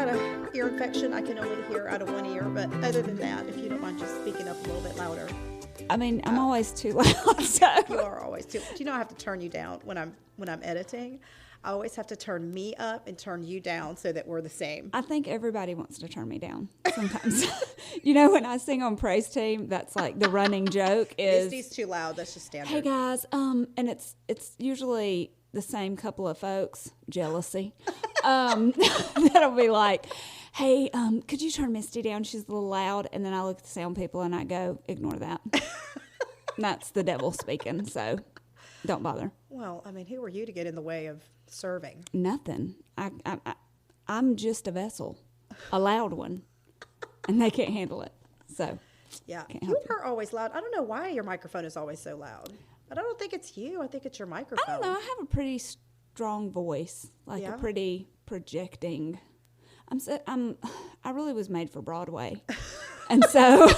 got a ear infection. I can only hear out of one ear, but other than that, if you don't mind just speaking up a little bit louder. I mean, I'm always too loud, so. You are always too loud. You know I have to turn you down when I'm editing. I always have to turn me up and turn you down so that we're the same. I think everybody wants to turn me down sometimes. You know, when I sing on praise team, that's like the running joke is Misty's too loud. That's just standard. Hey guys, and it's usually the same couple of folks, jealousy, that'll be like, hey, could you turn Misty down? She's a little loud. And then I look at the sound people and I go, ignore that. And that's the devil speaking, so don't bother. Well, I mean, who are you to get in the way of serving? Nothing. I'm just a vessel, a loud one, and they can't handle it. So yeah, you are always loud. I don't know why your microphone is always so loud. But I don't think it's you. I think it's your microphone. I don't know. I have a pretty strong voice, like a pretty projecting. I really was made for Broadway, and so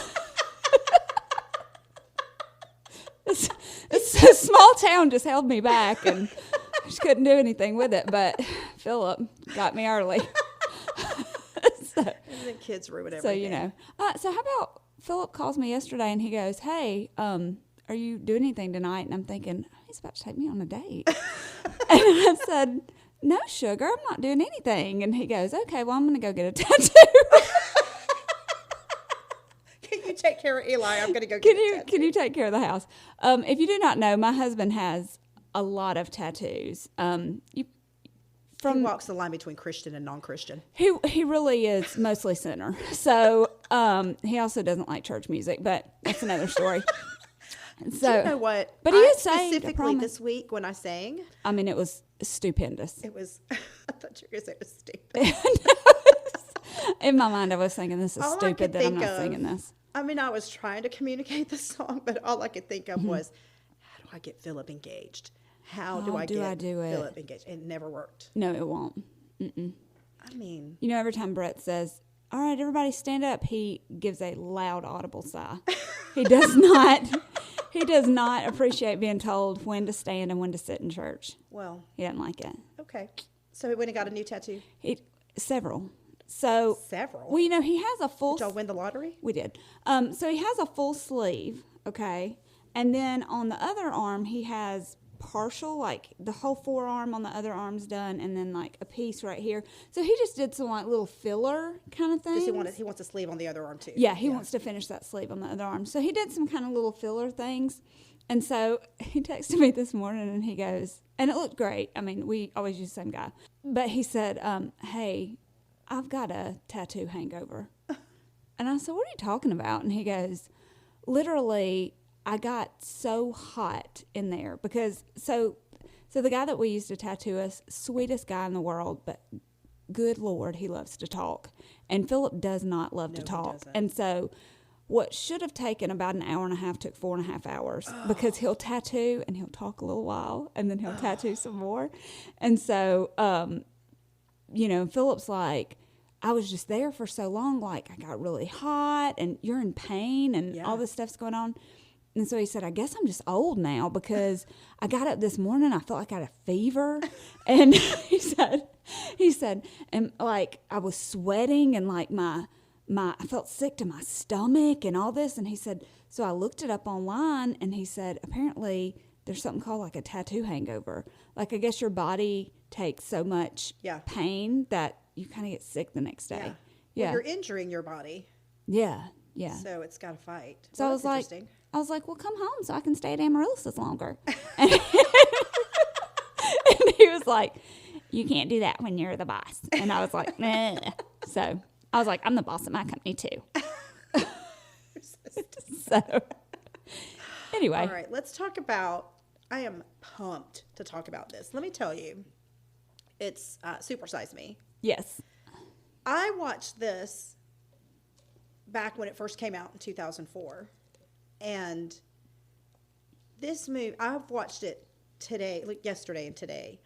this small town just held me back, and I just couldn't do anything with it. But Philip got me early. So, the kids ruin everything. So you know. So how about Philip calls me yesterday, and he goes, "Hey, are you doing anything tonight?" And I'm thinking, he's about to take me on a date. And I said, no, sugar, I'm not doing anything. And he goes, okay, well, I'm going to go get a tattoo. Can you take care of Eli? I'm going to go get a tattoo. Can you take care of the house? If you do not know, my husband has a lot of tattoos. He walks the line between Christian and non-Christian. He really is mostly sinner. So he also doesn't like church music, but that's another story. So, do you know what? But he is saved, specifically this week when I sang. I mean, it was stupendous. It was. I thought you were going to say it was stupid. In my mind, I was thinking, this is stupid that I'm not singing this. I mean, I was trying to communicate the song, but all I could think of was, how do I get Philip engaged? How do I get Philip engaged? It never worked. No, it won't. Mm-mm. I mean, you know, every time Brett says, all right, everybody stand up, he gives a loud, audible sigh. He does not. He does not appreciate being told when to stand and when to sit in church. Well, he doesn't like it. Okay. So he went and got a new tattoo? Several. Several? Well, you know, he has a full... Did y'all win the lottery? We did. So he has a full sleeve, okay? And then on the other arm, he has partial, like the whole forearm on the other arm's done, and then like a piece right here. So he just did some like little filler kind of thing. Because he wants a sleeve on the other arm too. Yeah, he wants to finish that sleeve on the other arm. So he did some kind of little filler things. And so he texted me this morning and he goes, and it looked great. I mean, we always use the same guy. But he said, hey, I've got a tattoo hangover. And I said, what are you talking about? And he goes, literally, I got so hot in there because so the guy that we used to tattoo us, sweetest guy in the world, but good Lord, he loves to talk. And Philip does not love to talk. And so what should have taken about an hour and a half took 4.5 hours because he'll tattoo and he'll talk a little while and then he'll tattoo some more. And so, you know, Philip's like, I was just there for so long, like I got really hot and you're in pain and all this stuff's going on. And so he said, I guess I'm just old now because I got up this morning, I felt like I had a fever. And he said, and like I was sweating and like I felt sick to my stomach and all this. And he said, so I looked it up online and he said, apparently there's something called like a tattoo hangover. Like I guess your body takes so much pain that you kind of get sick the next day. Yeah. Well, you're injuring your body. Yeah. Yeah. So it's got to fight. So well, I was like, well, come home so I can stay at Amarilys longer. And he was like, you can't do that when you're the boss. And I was like, nah. So I was like, I'm the boss at my company too. So anyway. All right, let's talk about, I am pumped to talk about this. Let me tell you, it's Super Size Me. Yes. I watched this back when it first came out in 2004. And this movie, I've watched it today, like yesterday and today,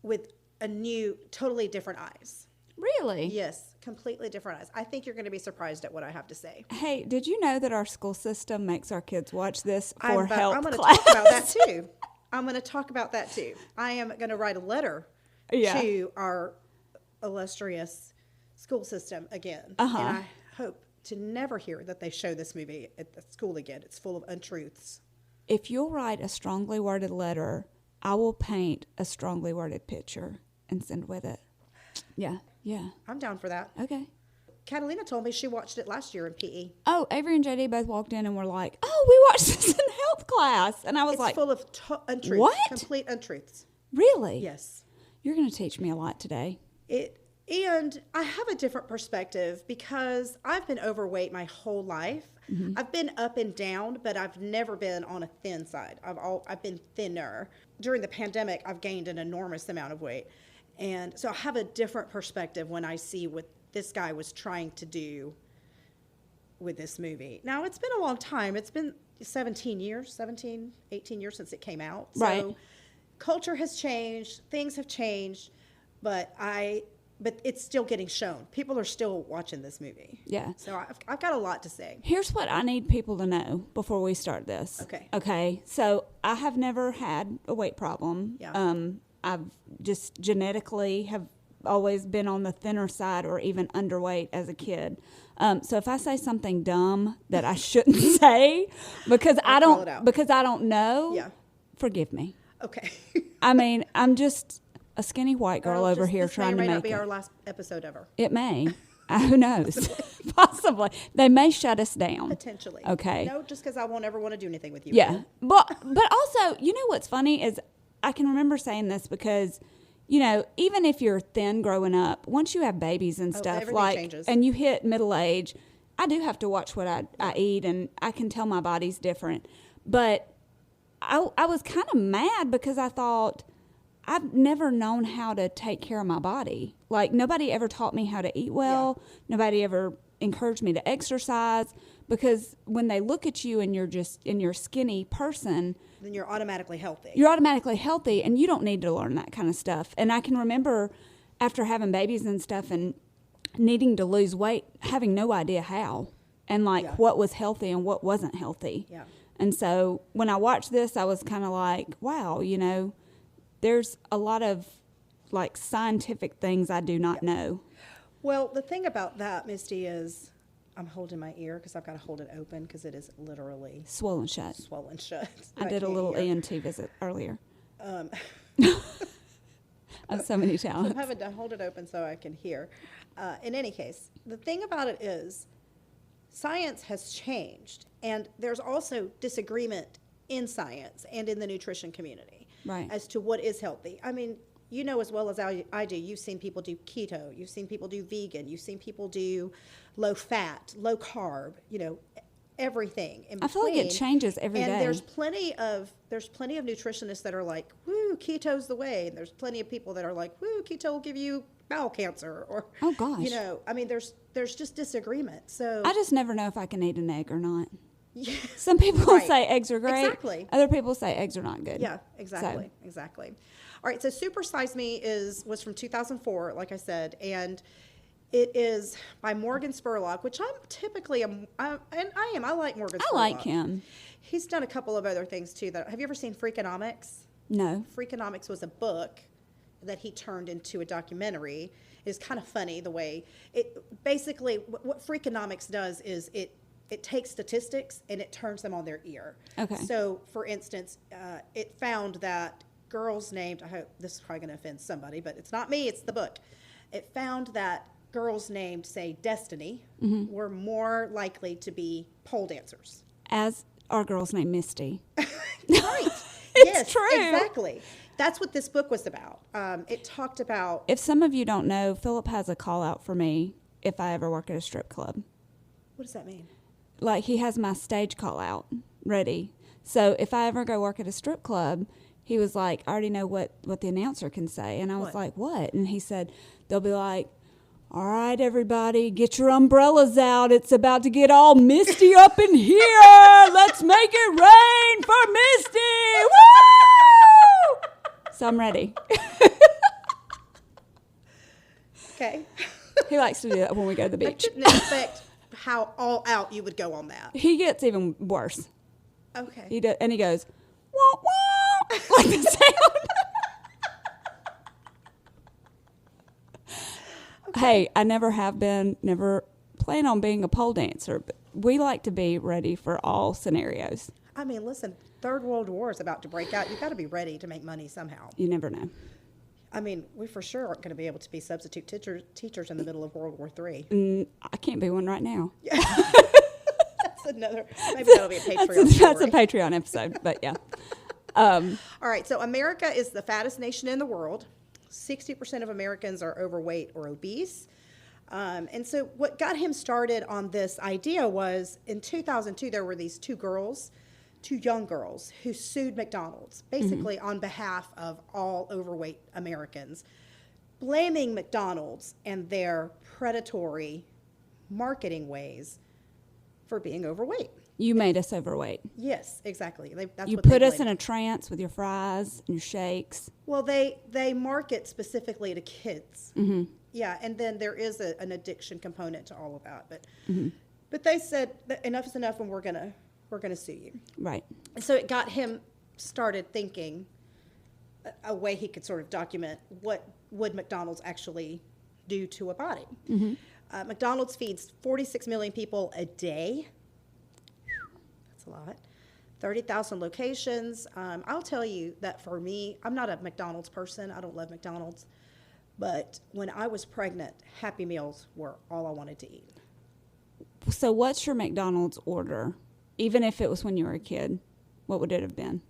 with a new, totally different eyes. Really? Yes, completely different eyes. I think you're going to be surprised at what I have to say. Hey, did you know that our school system makes our kids watch this for health I'm going to class? talk about that too. I'm going to talk about that too. I am going to write a letter to our illustrious school system again. Uh-huh. And I hope to never hear that they show this movie at the school again. It's full of untruths. If you'll write a strongly worded letter, I will paint a strongly worded picture and send with it. Yeah. I'm down for that. Okay. Catalina told me she watched it last year in PE. Oh, Avery and JD both walked in and were like, "Oh, we watched this in health class," and I was It's like, full of untruths. What? Complete untruths. "Really? Yes. You're going to teach me a lot today." And I have a different perspective because I've been overweight my whole life. Mm-hmm. I've been up and down, but I've never been on a thin side. I've been thinner. During the pandemic, I've gained an enormous amount of weight. And so I have a different perspective when I see what this guy was trying to do with this movie. Now, it's been a long time. It's been 18 years since it came out. Right. So culture has changed, things have changed, but it's still getting shown. People are still watching this movie. Yeah. So I've got a lot to say. Here's what I need people to know before we start this. Okay. So I have never had a weight problem. Yeah. I've just genetically have always been on the thinner side or even underweight as a kid. So if I say something dumb that I shouldn't say because I don't know, yeah, forgive me. Okay. I mean, I'm just a skinny white girl over here trying to make it. This may not be our last episode ever. It may. Who knows? Possibly. They may shut us down. Potentially. Okay. No, just because I won't ever want to do anything with you. Yeah. Again. But also, you know what's funny is I can remember saying this because, you know, even if you're thin growing up, once you have babies and stuff, everything changes. And you hit middle age, I do have to watch what I eat, and I can tell my body's different. But I was kind of mad because I thought, I've never known how to take care of my body. Like, nobody ever taught me how to eat well. Yeah. Nobody ever encouraged me to exercise, because when they look at you and you're just in your skinny person, then you're automatically healthy. You're automatically healthy, and you don't need to learn that kind of stuff. And I can remember after having babies and stuff and needing to lose weight, having no idea how and what was healthy and what wasn't healthy. Yeah. And so when I watched this, I was kind of like, wow, you know, there's a lot of scientific things I do not know. Well, the thing about that, Misty, is I'm holding my ear because I've got to hold it open because it is literally swollen shut. I did a little ENT visit earlier. I have so many talents. I'm having to hold it open so I can hear. In any case, the thing about it is science has changed, and there's also disagreement in science and in the nutrition community as to what is healthy. I mean, you know as well as I do, you've seen people do keto, you've seen people do vegan, you've seen people do low fat, low carb, you know, everything in between. I feel like it changes every day. And there's plenty of nutritionists that are like, woo, keto's the way. And there's plenty of people that are like, woo, keto will give you bowel cancer. Or, oh, gosh. You know, I mean, there's just disagreement. So I just never know if I can eat an egg or not. Yeah. Some people say eggs are great. Exactly. Other people say eggs are not good. Yeah, exactly. So. Exactly. All right, so Super Size Me was from 2004, like I said, and it is by Morgan Spurlock, which I'm typically I like Morgan Spurlock. I like him. He's done a couple of other things too. Have you ever seen Freakonomics? No. Freakonomics was a book that he turned into a documentary. It's kind of funny the way it basically what Freakonomics does is it takes statistics and it turns them on their ear. Okay. So, for instance, it found that girls named, I hope this is probably going to offend somebody, but it's not me, it's the book. It found that girls named, say, Destiny, were more likely to be pole dancers. As are girls named Misty. Right. It's true. Exactly. That's what this book was about. It talked about... If some of you don't know, Philip has a call out for me if I ever work at a strip club. What does that mean? Like, he has my stage call out ready. So if I ever go work at a strip club, he was like, I already know what the announcer can say. And I was like, what? And he said, they'll be like, all right, everybody, get your umbrellas out. It's about to get all misty up in here. Let's make it rain for Misty. Woo! So I'm ready. Okay. He likes to do that when we go to the beach. I didn't expect how all out you would go on that. He gets even worse. Okay. He does, and he goes, wah, wah, like the sound. Hey, I never have been, never plan on being a pole dancer, but we like to be ready for all scenarios. I mean, listen, Third World War is about to break out. You got to be ready to make money somehow. You never know. I mean, we for sure aren't going to be able to be substitute teachers in the middle of World War III. I can't be one right now. That's another, maybe that'll be a Patreon story. That's a Patreon episode, but yeah. All right, so America is the fattest nation in the world. 60% of Americans are overweight or obese. And so what got him started on this idea was in 2002, there were these two young girls who sued McDonald's, basically on behalf of all overweight Americans, blaming McDonald's and their predatory marketing ways for being overweight. You made us overweight. Yes, exactly. That's You what they put us blamed. in a trance with your fries and your shakes. Well, they market specifically to kids. Mm-hmm. Yeah, and then there is an addiction component to all of that. But they said that enough is enough, and we're gonna sue you. Right. And so it got him started thinking a way he could sort of document what would McDonald's actually do to a body. Mm-hmm. McDonald's feeds 46 million people a day. That's a lot. 30,000 locations. I'll tell you that for me, I'm not a McDonald's person. I don't love McDonald's. But when I was pregnant, Happy Meals were all I wanted to eat. So what's your McDonald's order? Even if it was when you were a kid, what would it have been?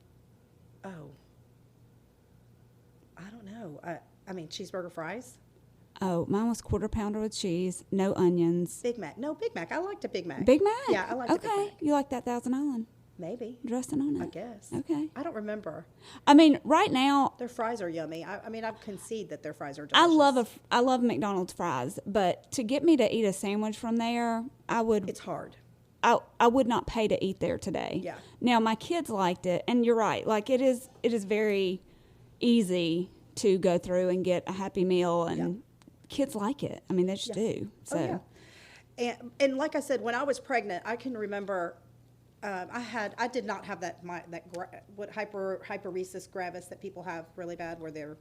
Oh, I don't know. I mean, cheeseburger fries. Oh, mine was quarter pounder with cheese, no onions. Big Mac. No, Big Mac. I liked a Big Mac. Big Mac? Yeah, I liked a Big Okay, Mac. you like that Thousand Island Maybe. dressing on it? I guess. Okay. I don't remember. I mean, right now, Their fries are yummy. I mean, I concede that their fries are delicious. I love McDonald's fries, but to get me to eat a sandwich from there, It's hard. I would not pay to eat there today. Yeah. Now my kids liked it, and you're right. Like it is very easy to go through and get a Happy Meal, and kids like it. I mean, they just do. So. Oh, yeah. And like I said, when I was pregnant, I can remember I did not have what hyperesis gravis that people have really bad, where they're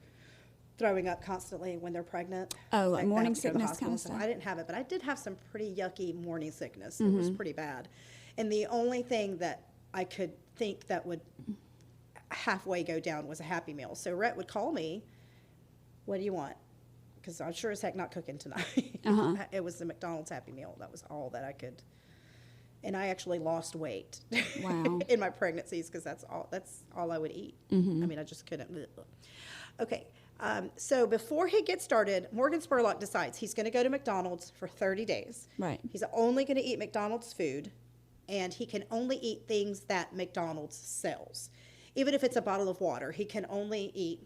throwing up constantly when they're pregnant. Oh, like They morning have to go to the sickness hospital kind of and stuff. stuff. I didn't have it, but I did have some pretty yucky morning sickness. It was pretty bad. And the only thing that I could think that would halfway go down was a Happy Meal. So Rhett would call me, "What do you want?" Because I'm sure as heck not cooking tonight. It was the McDonald's Happy Meal. That was all that I could. And I actually lost weight Wow. in my pregnancies because that's all I would eat. I mean, I just couldn't. Okay. So before he gets started, Morgan Spurlock decides he's going to go to McDonald's for 30 days. Right. He's only going to eat McDonald's food, and he can only eat things that McDonald's sells. Even if it's a bottle of water, he can only eat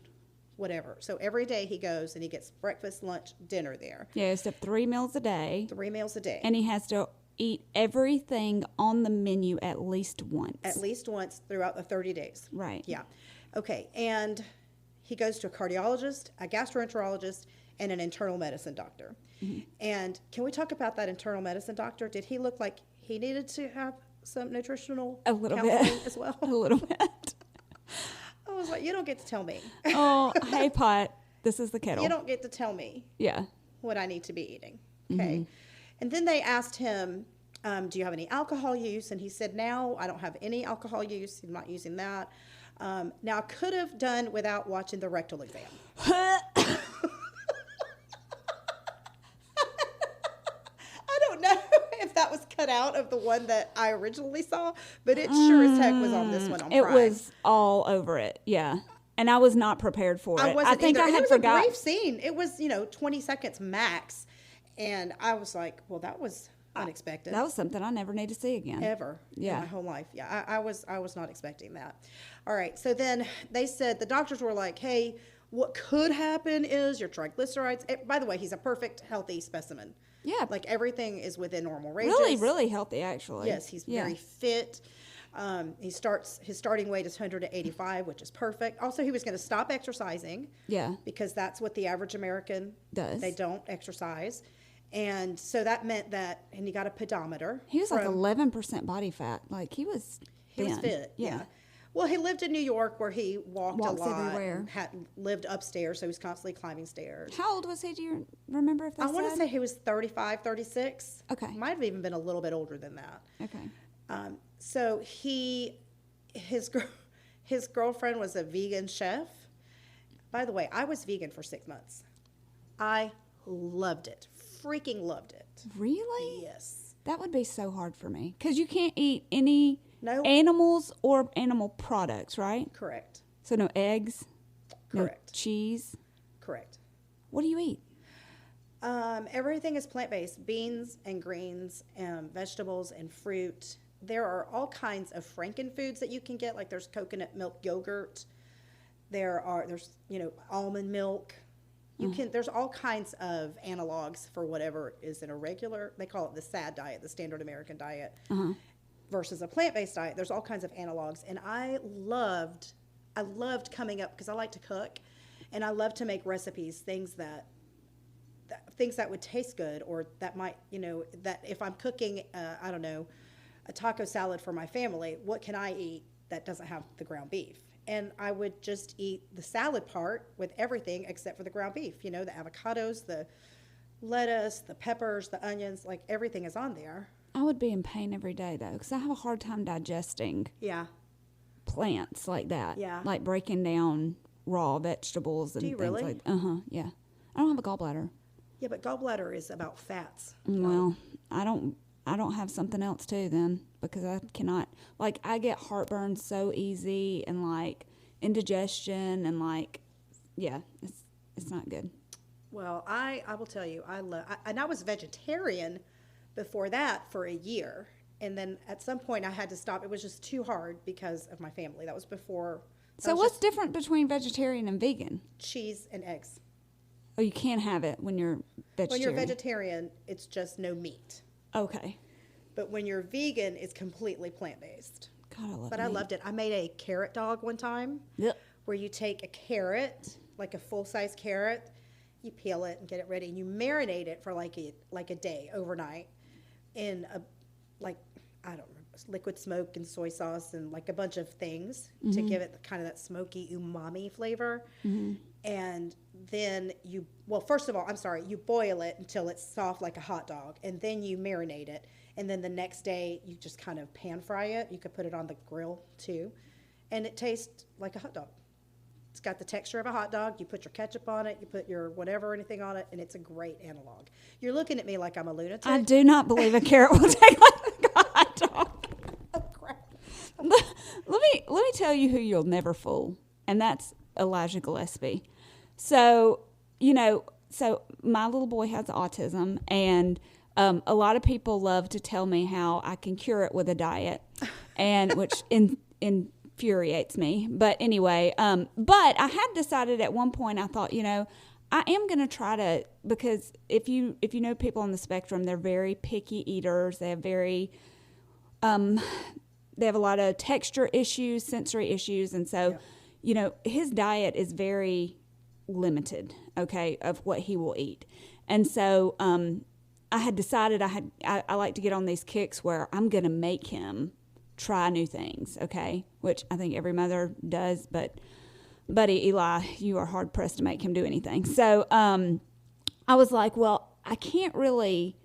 whatever. So every day he goes and he gets breakfast, lunch, dinner there. Yeah, it's 3 meals a day. 3 meals a day. And he has to eat everything on the menu at least once. At least once throughout the 30 days. Right. Yeah. Okay. And he goes to a cardiologist, a gastroenterologist, and an internal medicine doctor. And can we talk about that internal medicine doctor? Did he look like he needed to have some nutritional A little counseling bit. as well? A little bit. I was like, you don't get to tell me. Oh, hey, Pot. This is the kettle. You don't get to tell me Yeah. what I need to be eating. Okay. And then they asked him, do you have any alcohol use? And he said, no, I don't have any alcohol use. I'm not using that. Now, I could have done without watching the rectal exam. I don't know if that was cut out of the one that I originally saw, but it sure as heck was on this one on It Prime. was all over it. Yeah. And I was not prepared for it. I wasn't think either. I And had it was forgot. a brief scene. It was, 20 seconds max. And I was like, well, that was unexpected. That was something I never need to see again. Ever Yeah. in my whole life. Yeah, I was not expecting that. All right, so then they said, the doctors were like, hey, what could happen is your triglycerides. By the way, he's a perfect, healthy specimen. Yeah. Like everything is within normal ranges. Really, really healthy, actually. Yes, he's very fit. His starting weight is 185, which is perfect. Also, he was going to stop exercising. Yeah. Because that's what the average American does. They don't exercise. And so that meant that, and he got a pedometer. He was like 11% body fat. Like he was He was thin. fit, yeah. Well, he lived in New York where he walked Walks a lot. everywhere. And lived upstairs, so he was constantly climbing stairs. How old was he? Do you remember if they I want to said? say he was 35, 36. Okay. Might have even been a little bit older than that. Okay. So his girlfriend was a vegan chef. By the way, I was vegan for 6 months. I loved it. Freaking loved it. Really? Yes. That would be so hard for me because you can't eat any No. animals or animal products, right? Correct. So no eggs, Correct. no cheese. Correct. What do you eat? Everything is plant-based. Beans and greens, vegetables and fruit. There are all kinds of frankenfoods that you can get. Like there's coconut milk yogurt. There's almond milk. There's all kinds of analogs for whatever is in a regular, they call it the SAD diet, the standard American diet, versus a plant-based diet. There's all kinds of analogs. And I loved coming up because I like to cook and I love to make recipes, things that would taste good, or that might, that if I'm cooking, I don't know, a taco salad for my family, what can I eat that doesn't have the ground beef? And I would just eat the salad part with everything except for the ground beef. The avocados, the lettuce, the peppers, the onions, like everything is on there. I would be in pain every day though because I have a hard time digesting plants like that. Yeah. Like breaking down raw vegetables and Do you things really? like yeah. I don't have a gallbladder. Yeah, but gallbladder is about fats. Well, I don't have something else too then because I cannot, like, I get heartburn so easy and like indigestion and like, yeah, it's not good. Well, I will tell you, I was vegetarian before that for a year. And then at some point I had to stop. It was just too hard because of my family. That was before. So what's different between vegetarian and vegan? Cheese and eggs. Oh, you can't have it when you're vegetarian. When you're vegetarian, it's just no meat. Okay. But when you're vegan, it's completely plant-based. God, I love But meat. I loved it. I made a carrot dog one time Yep. where you take a carrot, like a full-size carrot, you peel it and get it ready, and you marinate it for like a day, overnight, in I don't remember, liquid smoke and soy sauce and like a bunch of things to give it kind of that smoky umami flavor. And then first of all, you boil it until it's soft like a hot dog, and then you marinate it. And then the next day, you just kind of pan fry it. You could put it on the grill too, and it tastes like a hot dog. It's got the texture of a hot dog. You put your ketchup on it. You put your anything on it, and it's a great analog. You're looking at me like I'm a lunatic. I do not believe a carrot will take like a hot dog. Oh, crap. Let me tell you who you'll never fool, and that's Elijah Gillespie. So, so my little boy has autism, and a lot of people love to tell me how I can cure it with a diet, and which infuriates me. But anyway, but I had decided at one point, I thought, I am going to try to, because if you know people on the spectrum, they're very picky eaters. They have they have a lot of texture issues, sensory issues, and so, his diet is very limited, okay, of what he will eat. And so I had decided I like to get on these kicks where I'm going to make him try new things, okay, which I think every mother does, but buddy Eli, you are hard-pressed to make him do anything. So I was like, well, I can't really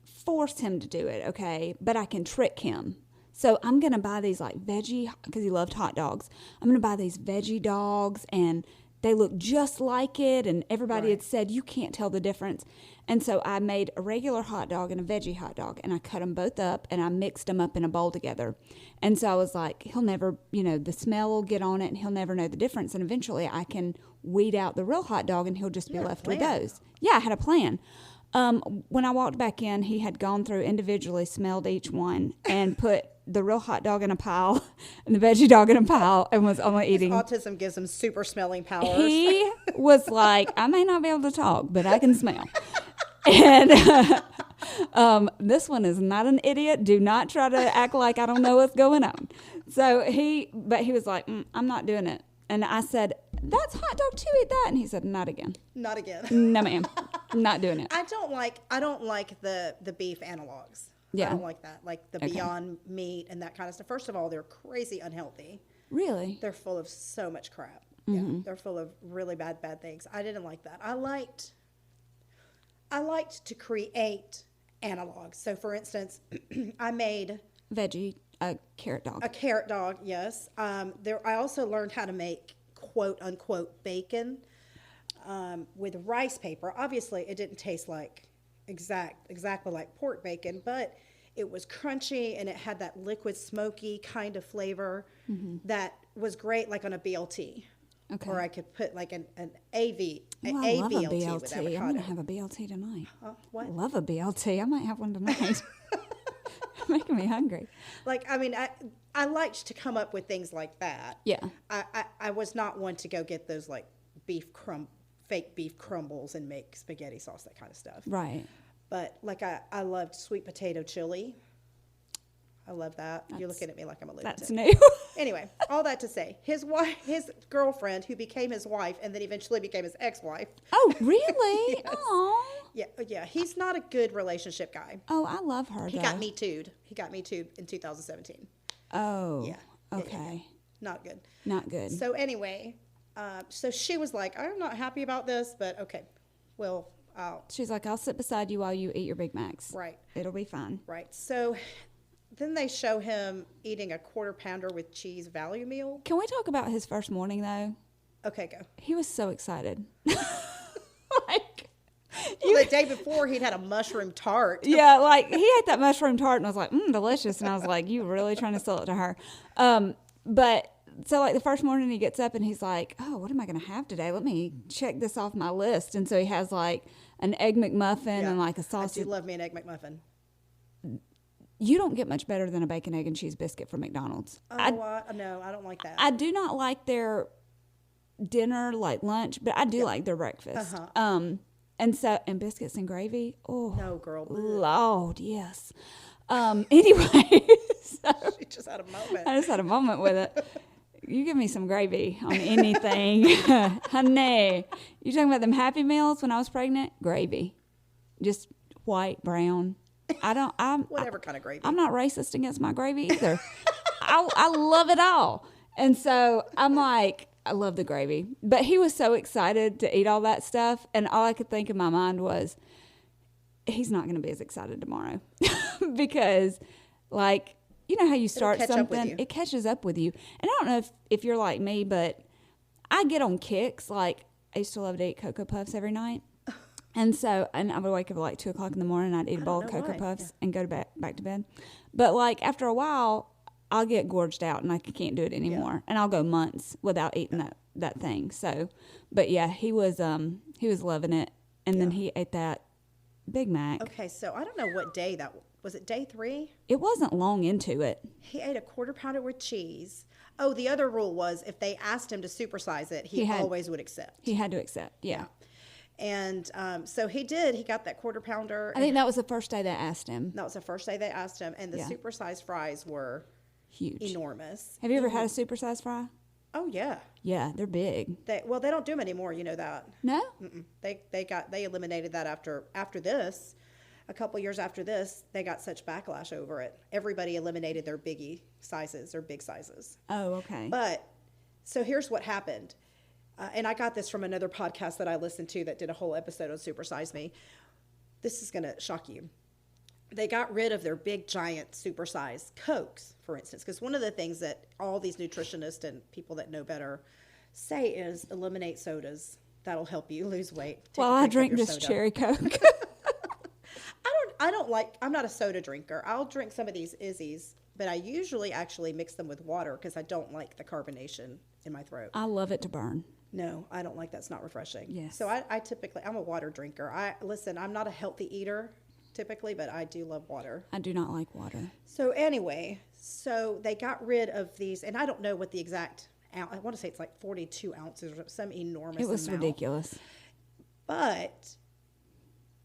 force him to do it, okay, but I can trick him. So I'm going to buy these like veggie, because he loved hot dogs. I'm going to buy these veggie dogs, and they look just like it, and everybody had said, you can't tell the difference. And so I made a regular hot dog and a veggie hot dog, and I cut them both up, and I mixed them up in a bowl together. And so I was like, he'll never, the smell will get on it, and he'll never know the difference. And eventually I can weed out the real hot dog, and he'll just be left with those. Yeah, I had a plan. When I walked back in, he had gone through individually, smelled each one, and put the real hot dog in a pile and the veggie dog in a pile, and was only eating. Autism gives him super smelling powers. He was like, I may not be able to talk, but I can smell. And this one is not an idiot. Do not try to act like I don't know what's going on. So he was like, I'm not doing it. And I said, that's hot dog too, eat that. And he said, not again. Not again. No, ma'am. Not doing it. I don't like the beef analogs. Yeah. I don't like that. Like the Okay. Beyond Meat and that kind of stuff. First of all, they're crazy unhealthy. Really? They're full of so much crap. Yeah, they're full of really bad things. I didn't like that. I liked to create analogs. So, for instance, I made Veggie, a carrot dog. a carrot dog. Yes. I also learned how to make quote unquote bacon with rice paper. Obviously, it didn't taste like exactly like pork bacon, but it was crunchy and it had that liquid smoky kind of flavor that was great, like on a BLT. Okay. Or I could put like an AV, Well, an I love a BLT with BLT. I'm avocado. going to have a BLT tonight. What? I love a BLT. I might have one tonight. Making me hungry. Like, I mean, I liked to come up with things like that. Yeah. I was not one to go get those like fake beef crumbles and make spaghetti sauce, that kind of stuff. Right. But like I loved sweet potato chili. I love that. You're looking at me like I'm a lunatic. That's new. Anyway, all that to say, his girlfriend, who became his wife and then eventually became his ex-wife. Oh, really? Yes. Aw. Yeah. He's not a good relationship guy. Oh, I love her, He though. got Me Too'd. He got Me Too'd in 2017. Oh. Yeah. Okay. Not good. Not good. So anyway, so she was like, I'm not happy about this, but okay, well, She's like, I'll sit beside you while you eat your Big Macs. right. It'll be fine. Right. So then they show him eating a quarter pounder with cheese value meal. Can we talk about his first morning, though? Okay, go. He was so excited. Like, Well, the day before, he'd had a mushroom tart. yeah, like he ate that mushroom tart and I was like, delicious. And I was like, you were really trying to sell it to her. But so like the first morning he gets up and he's like, oh, what am I going to have today? Let me check this off my list. And so he has like an Egg McMuffin and like a I sausage. do love me an Egg McMuffin. You don't get much better than a bacon, egg, and cheese biscuit from McDonald's. Oh, no, I don't like that. I do not like their dinner, like lunch, but I do like their breakfast. And biscuits and gravy. Oh, No, girl. Lord, yes. Anyway, so She just had a moment. I just had a moment with it. You give me some gravy on anything, honey. You talking about them Happy Meals when I was pregnant? Gravy, just white, brown. Whatever kind of gravy. I'm not racist against my gravy either. I love it all. And so I'm like, I love the gravy. But he was so excited to eat all that stuff. And all I could think in my mind was, he's not going to be as excited tomorrow. Because, like, you know how you start catch up with something, you. it catches up with you. And I don't know if you're like me, but I get on kicks. Like, I used to love to eat Cocoa Puffs every night. And I would wake up at like 2 o'clock in the morning and I'd eat a bowl of Cocoa Puffs and go to back to bed. But like after a while, I'll get gorged out and I can't do it anymore. Yeah. And I'll go months without eating that thing. So, but yeah, he was loving it. And then he ate that Big Mac. Okay, so I don't know what day that was. It day 3? It wasn't long into it. He ate a quarter pounder with cheese. Oh, the other rule was if they asked him to supersize it, he always would accept. He had to accept, yeah. And so he did. He got that quarter pounder. I think that was the first day they asked him. That was the first day they asked him. And the supersized fries were huge, enormous. Have you ever had a supersized fry? Oh, yeah. Yeah, they're big. They don't do them anymore. You know that. No? Mm-mm. They eliminated that after this. A couple years after this, they got such backlash over it. Everybody eliminated their biggie sizes or big sizes. Oh, okay. But so here's what happened. And I got this from another podcast that I listened to that did a whole episode on Super Size Me. This is going to shock you. They got rid of their big, giant, super-sized Cokes, for instance, because one of the things that all these nutritionists and people that know better say is eliminate sodas. That'll help you lose weight. Well, I drink this cherry Coke. I'm not a soda drinker. I'll drink some of these Izzy's, but I usually actually mix them with water because I don't like the carbonation in my throat. I love it to burn. No, I don't like that. It's not refreshing. Yes. So I'm a water drinker. I'm not a healthy eater typically, but I do love water. I do not like water. So anyway, they got rid of these, and I don't know what the exact I want to say it's like 42 ounces or some enormous amount. It was ridiculous. But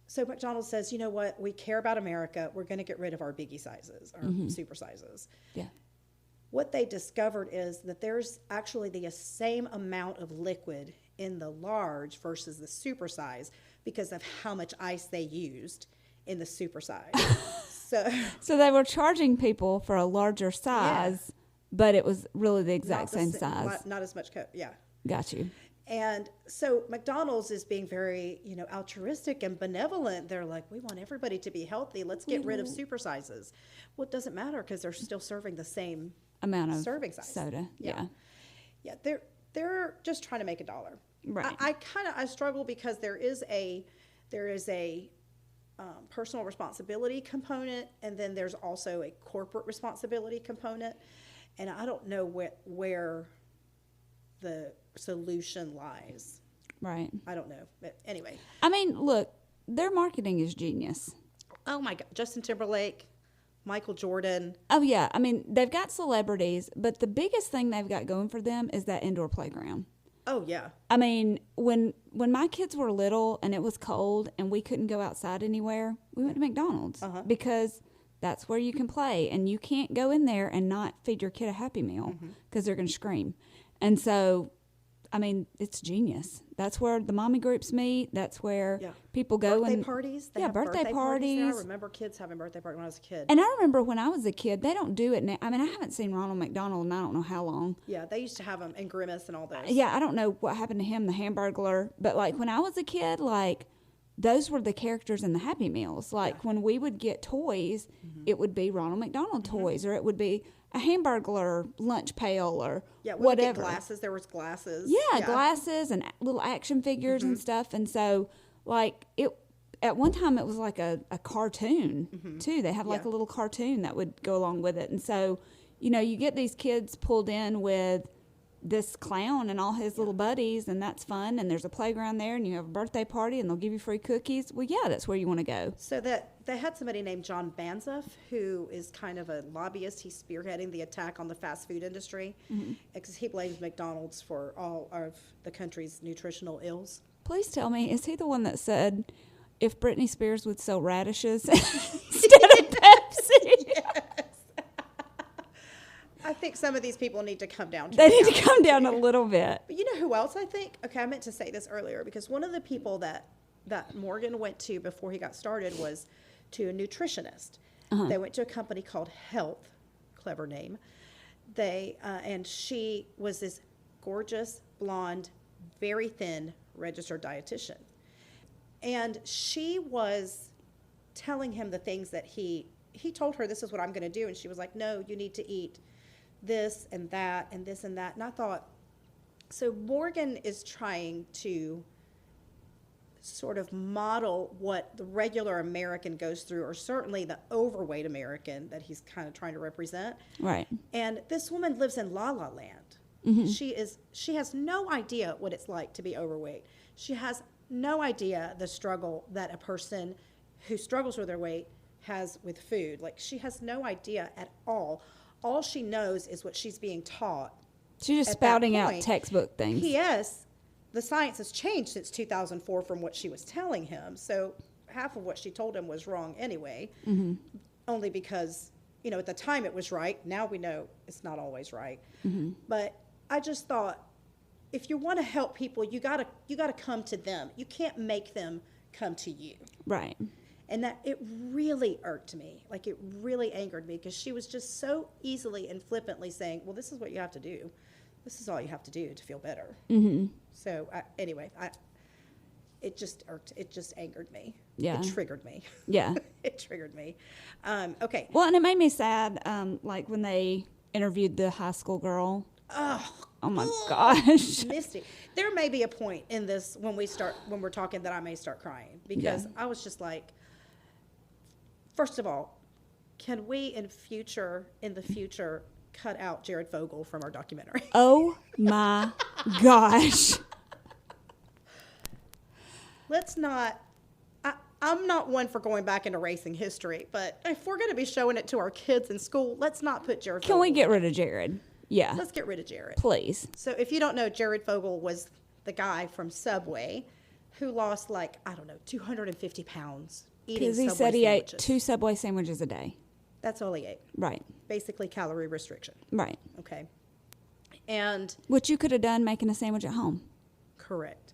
so McDonald's says, you know what? We care about America. We're going to get rid of our biggie sizes, our super sizes. Yeah. What they discovered is that there's actually the same amount of liquid in the large versus the super size because of how much ice they used in the super size. So they were charging people for a larger size, but it was really the exact same size. Not as much Coke. Yeah. Got you. And so McDonald's is being very, altruistic and benevolent. They're like, we want everybody to be healthy. Let's get rid of supersizes. Well, it doesn't matter because they're still serving the same amount of serving size. Soda. Yeah. They're just trying to make $1. Right. I struggle because there is a personal responsibility component, and then there's also a corporate responsibility component, and I don't know where the solution lies. Right. I don't know. But anyway. I mean, look, their marketing is genius. Oh my God. Justin Timberlake, Michael Jordan. Oh yeah. I mean, they've got celebrities, but the biggest thing they've got going for them is that indoor playground. Oh yeah. I mean, when my kids were little and it was cold and we couldn't go outside anywhere, we went to McDonald's because that's where you can play, and you can't go in there and not feed your kid a Happy Meal because they're going to scream. And so, I mean, it's genius. That's where the mommy groups meet. That's where people go. Birthday parties. They have birthday parties. I remember kids having birthday parties when I was a kid. And I remember when I was a kid, they don't do it now. I mean, I haven't seen Ronald McDonald in I don't know how long. Yeah, they used to have them in Grimace and all those. Yeah, I don't know what happened to him, the Hamburglar. But, like, when I was a kid, like, those were the characters in the Happy Meals. Like, when we would get toys, it would be Ronald McDonald toys, or it would be a Hamburglar lunch pail or whatever. Glasses. There was glasses. Yeah, glasses and little action figures and stuff. And so, like, at one time it was like a cartoon, too. They had, like, a little cartoon that would go along with it. And so, you get these kids pulled in with this clown and all his little buddies, and that's fun, and there's a playground there, and you have a birthday party, and they'll give you free cookies. Well, yeah, that's where you want to go. So that they had somebody named John Banzef, who is kind of a lobbyist. He's spearheading the attack on the fast food industry because he blames McDonald's for all of the country's nutritional ills. Please tell me, is he the one that said if Britney Spears would sell radishes instead of Pepsi? Yes. I think some of these people need to come down. They need to come down a little bit. But you know who else I think? Okay, I meant to say this earlier because one of the people that Morgan went to before he got started was to a nutritionist. They went to a company called Health, clever name. And she was this gorgeous, blonde, very thin registered dietitian. And she was telling him the things that he told her, this is what I'm going to do. And she was like, no, you need to eat this and that and this and that. And I thought, so Morgan is trying to sort of model what the regular American goes through, or certainly the overweight American that he's kind of trying to represent. Right. And this woman lives in La La Land. She has no idea what it's like to be overweight. She has no idea the struggle that a person who struggles with their weight has with food. Like, she has no idea at all. All she knows is what she's being taught. She's just spouting out textbook things. P.S. The science has changed since 2004 from what she was telling him. So half of what she told him was wrong anyway, only because, at the time it was right. Now we know it's not always right. But I just thought, if you want to help people, you gotta come to them. You can't make them come to you. Right. And that it really irked me. Like, it really angered me because she was just so easily and flippantly saying, well, this is what you have to do. This is all you have to do to feel better. So anyway, it just irked. It just angered me. Yeah. It triggered me. Yeah. It triggered me. Okay. Well, and it made me sad, like when they interviewed the high school girl. Oh my gosh. Misty. There may be a point in this when we're talking that I may start crying because I was just like, first of all, can we in the future cut out Jared Fogle from our documentary? Oh my gosh. Let's not. I'm not one for going back into racing history, but if we're going to be showing it to our kids in school, let's not put Jared Fogle. Can we get rid of Jared? Yeah. Let's get rid of Jared. Please. So if you don't know, Jared Fogle was the guy from Subway who lost 250 pounds eating Subway Subway said he sandwiches. ate 2 Subway sandwiches a day. That's all he ate. Right. Basically calorie restriction. Right. Okay. And which you could have done making a sandwich at home. correct.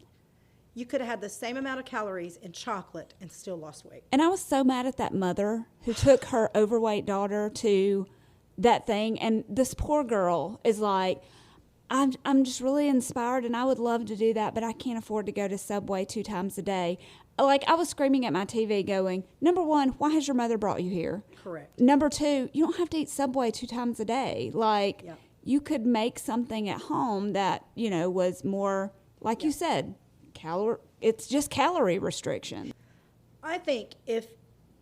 You could have had the same amount of calories in chocolate and still lost weight. And I was so mad at that mother who took her overweight daughter to that thing. And this poor girl is like, I'm just really inspired and I would love to do that, but I can't afford to go to Subway 2 times a day. Like, I was screaming at my TV going, number one, why has your mother brought you here? Correct. Number two, you don't have to eat Subway 2 times a day. Like, Yeah. you could make something at home that, was more, like you said, it's just calorie restriction. I think if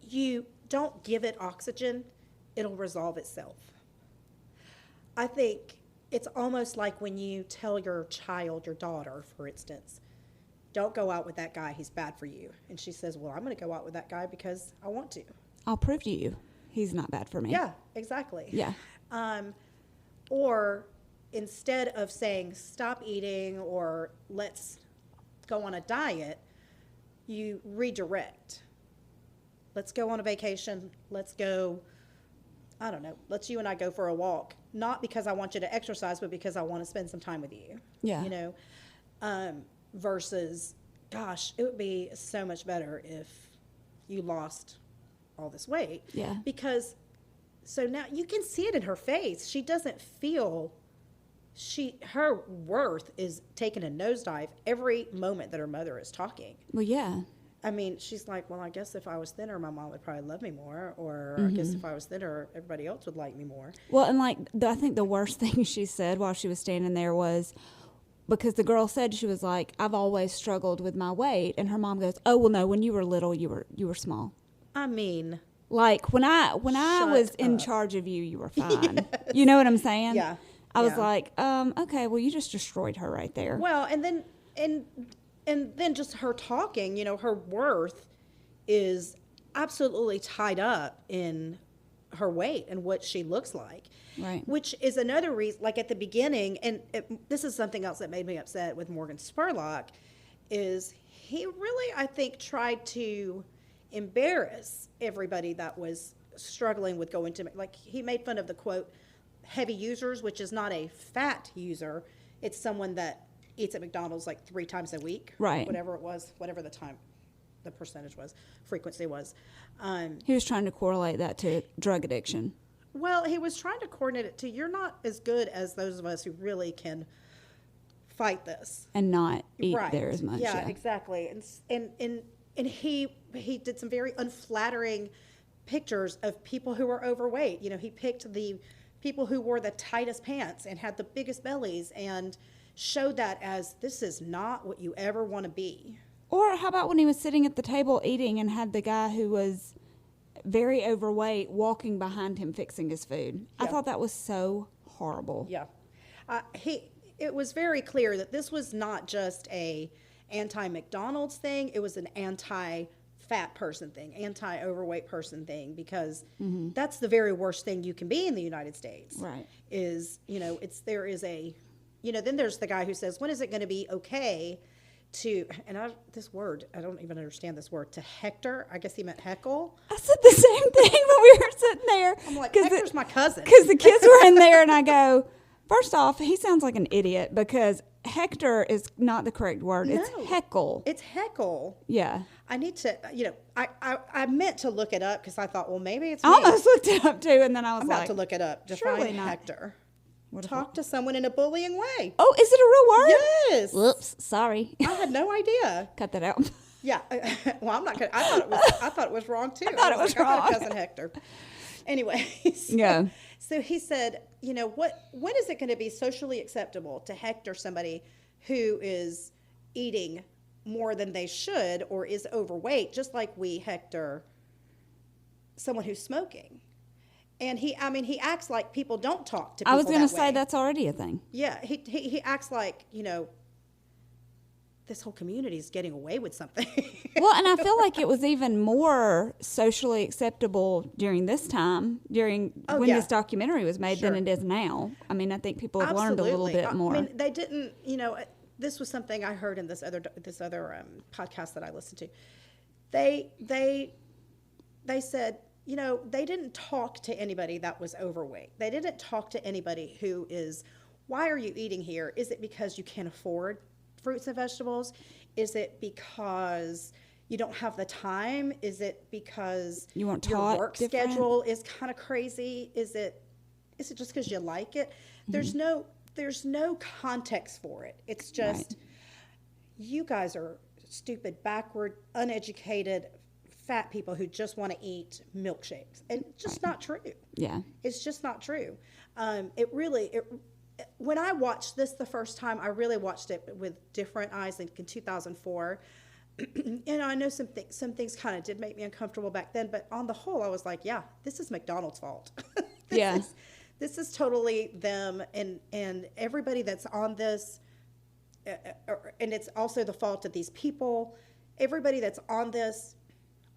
you don't give it oxygen, it'll resolve itself. I think it's almost like when you tell your child, your daughter, for instance, don't go out with that guy, he's bad for you. And she says, well, I'm going to go out with that guy because I want to. I'll prove to you he's not bad for me. Yeah, exactly. Yeah. Or instead of saying stop eating or let's go on a diet, you redirect. Let's go on a vacation. Let's go, I don't know, let's you and I go for a walk. Not because I want you to exercise, but because I want to spend some time with you. Yeah. Versus, gosh, it would be so much better if you lost all this weight. Yeah. Because, so now you can see it in her face. She doesn't feel, her worth is taking a nosedive every moment that her mother is talking. Well, yeah. I mean, she's like, well, I guess if I was thinner, my mom would probably love me more. Or I guess if I was thinner, everybody else would like me more. Well, and I think the worst thing she said while she was standing there was, because the girl said, she was like, I've always struggled with my weight. And her mom goes, oh, well, no, when you were little, you were small. I mean. Like, when I was in charge of you, you were fine. Yes. You know what I'm saying? Yeah. I was like, okay, well, you just destroyed her right there. Well, and then just her talking, her worth is absolutely tied up in her weight and what she looks like. Right. Which is another reason, like at the beginning, and this is something else that made me upset with Morgan Spurlock, is he really, I think, tried to embarrass everybody that was struggling with going to, like, he made fun of the, quote, heavy users, which is not a fat user. It's someone that eats at McDonald's like 3 times a week. Right. Whatever it was, whatever the percentage was, frequency was. He was trying to correlate that to drug addiction. Well, he was trying to coordinate it to, you're not as good as those of us who really can fight this. And not eat Right. there as much. Yeah, exactly. And he did some very unflattering pictures of people who were overweight. He picked the people who wore the tightest pants and had the biggest bellies and showed that as, this is not what you ever want to be. Or how about when he was sitting at the table eating and had the guy who was very overweight walking behind him fixing his food? Yeah. I thought that was so horrible. Yeah. It was very clear that this was not just a anti-McDonald's thing. It was an anti-fat person thing, anti-overweight person thing, because that's the very worst thing you can be in the United States. Right. Is, then there's the guy who says, when is it going to be okay to, this word, I don't even understand this word, to hector? I guess he meant heckle. I said the same thing when we were sitting there. I'm like, Hector's my cousin. Because the kids were in there, and I go, first off, he sounds like an idiot, because Hector is not the correct word. No. It's heckle. It's heckle. Yeah. I need to, I meant to look it up because I thought, well, maybe it's I me. almost looked it up, too, and then I was I'm like, about to look it up. surely Define not. Hector. Talk to someone in a bullying way. Oh, is it a real word? Yes. Whoops, sorry. I had no idea. Cut that out. Yeah. Well, I'm not gonna. I thought it was wrong too. I thought it was like, I got wrong. a cousin Hector. Anyways. Yeah. So he said, when is it going to be socially acceptable to hector somebody who is eating more than they should or is overweight, just like we hector someone who's smoking? And he acts like people don't talk to people I was going to that say way. that's already a thing. Yeah, he acts like, this whole community is getting away with something. Well, and I feel like it was even more socially acceptable during this time, when this documentary was made, Sure. than it is now. I mean, I think people have learned a little bit more. I mean, they didn't, this was something I heard in this other podcast that I listened to. They said, they didn't talk to anybody that was overweight. They didn't talk to anybody who is, why are you eating here? Is it because you can't afford fruits and vegetables? Is it because you don't have the time? Is it because You weren't your taught work different? schedule is kind of crazy? Is it just because you like it? There's no context for it. It's just you guys are stupid, backward, uneducated, fat people who just want to eat milkshakes, and it's just not true. Yeah. It's just not true. When I watched this the first time, I really watched it with different eyes, like in 2004. And I know some things kind of did make me uncomfortable back then, but on the whole, I was like, yeah, this is McDonald's fault. This is totally them, and everybody that's on this, and it's also the fault of these people. Everybody that's on this,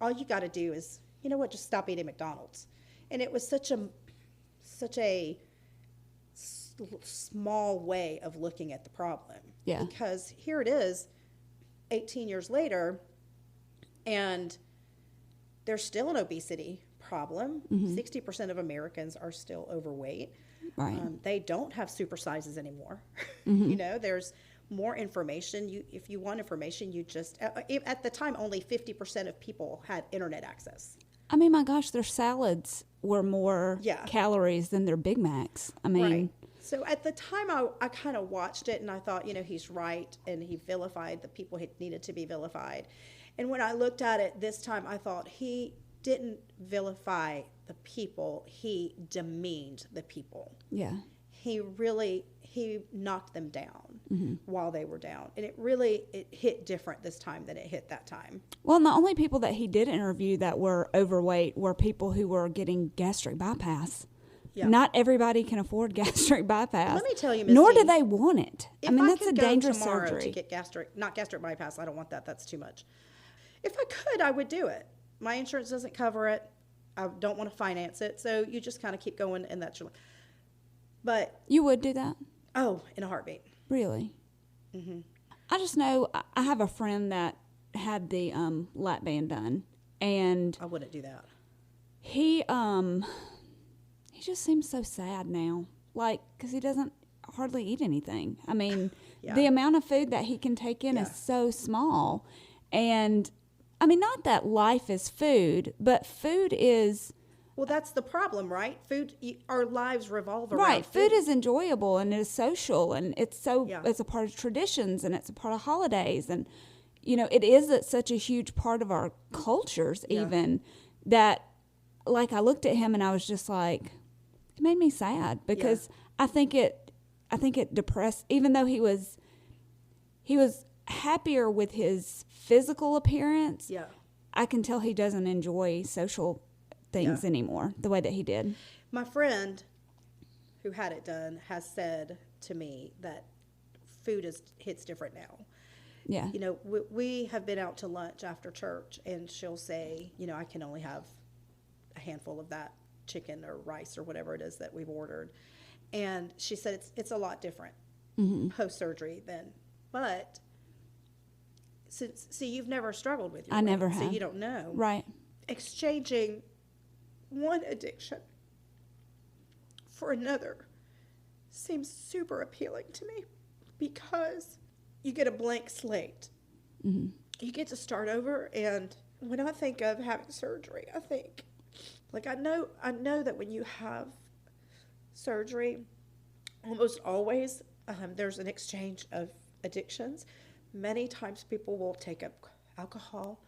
all you got to do is, you know what, just stop eating McDonald's. And it was such a small way of looking at the problem. Yeah. Because here it is, 18 years later, and there's still an obesity problem. 60% of Americans are still overweight. Right. They don't have super sizes anymore. You know, there's more information. If you want information, you just, at the time, only 50% of people had internet access. I mean, my gosh, their salads were more Yeah. calories than their Big Macs. I mean, Right. So at the time, I kind of watched it, and I thought, you know, he's right, and he vilified the people who needed to be vilified. And when I looked at it this time, I thought he didn't vilify the people, he demeaned the people. yeah. He knocked them down while they were down. And it hit different this time than it hit that time. Well, and the only people that he did interview that were overweight were people who were getting gastric bypass. Yeah. Not everybody can afford gastric bypass. Let me tell you, Misty, nor do they want it. If I mean, that's a could go dangerous tomorrow surgery. to get not gastric bypass, I don't want that. That's too much. If I could, I would do it. My insurance doesn't cover it. I don't want to finance it. So you just kind of keep going, and that's your. But You would do that? in a heartbeat. Really? I just know I have a friend that had the lap band done, and I wouldn't do that. he just seems so sad now, like, because he doesn't hardly eat anything. I mean, Yeah. the amount of food that he can take in Yeah. is so small, and I mean, not that life is food, but food is Well, that's the problem, right? Our lives revolve around right. Food is enjoyable and it is social, and it's Yeah. it's a part of traditions, and it's a part of holidays, and you know, it is such a huge part of our cultures, Yeah. even that. Like, I looked at him and I was just like, it made me sad, because I think it depressed. Even though he was happier with his physical appearance, Yeah. I can tell he doesn't enjoy social things anymore the way that he did. My friend who had it done has said to me that food hits different now. Yeah. You know, we have been out to lunch after church, and she'll say, you know, I can only have a handful of that chicken or rice or whatever it is that we've ordered. And she said it's a lot different post-surgery but see, you've never struggled with your I weight, never so have. you don't know. Right. Exchanging one addiction for another seems super appealing to me, because you get a blank slate. You get to start over, and when I think of having surgery, I think, like, I know that when you have surgery, almost always there's an exchange of addictions. Many times people will take up alcohol,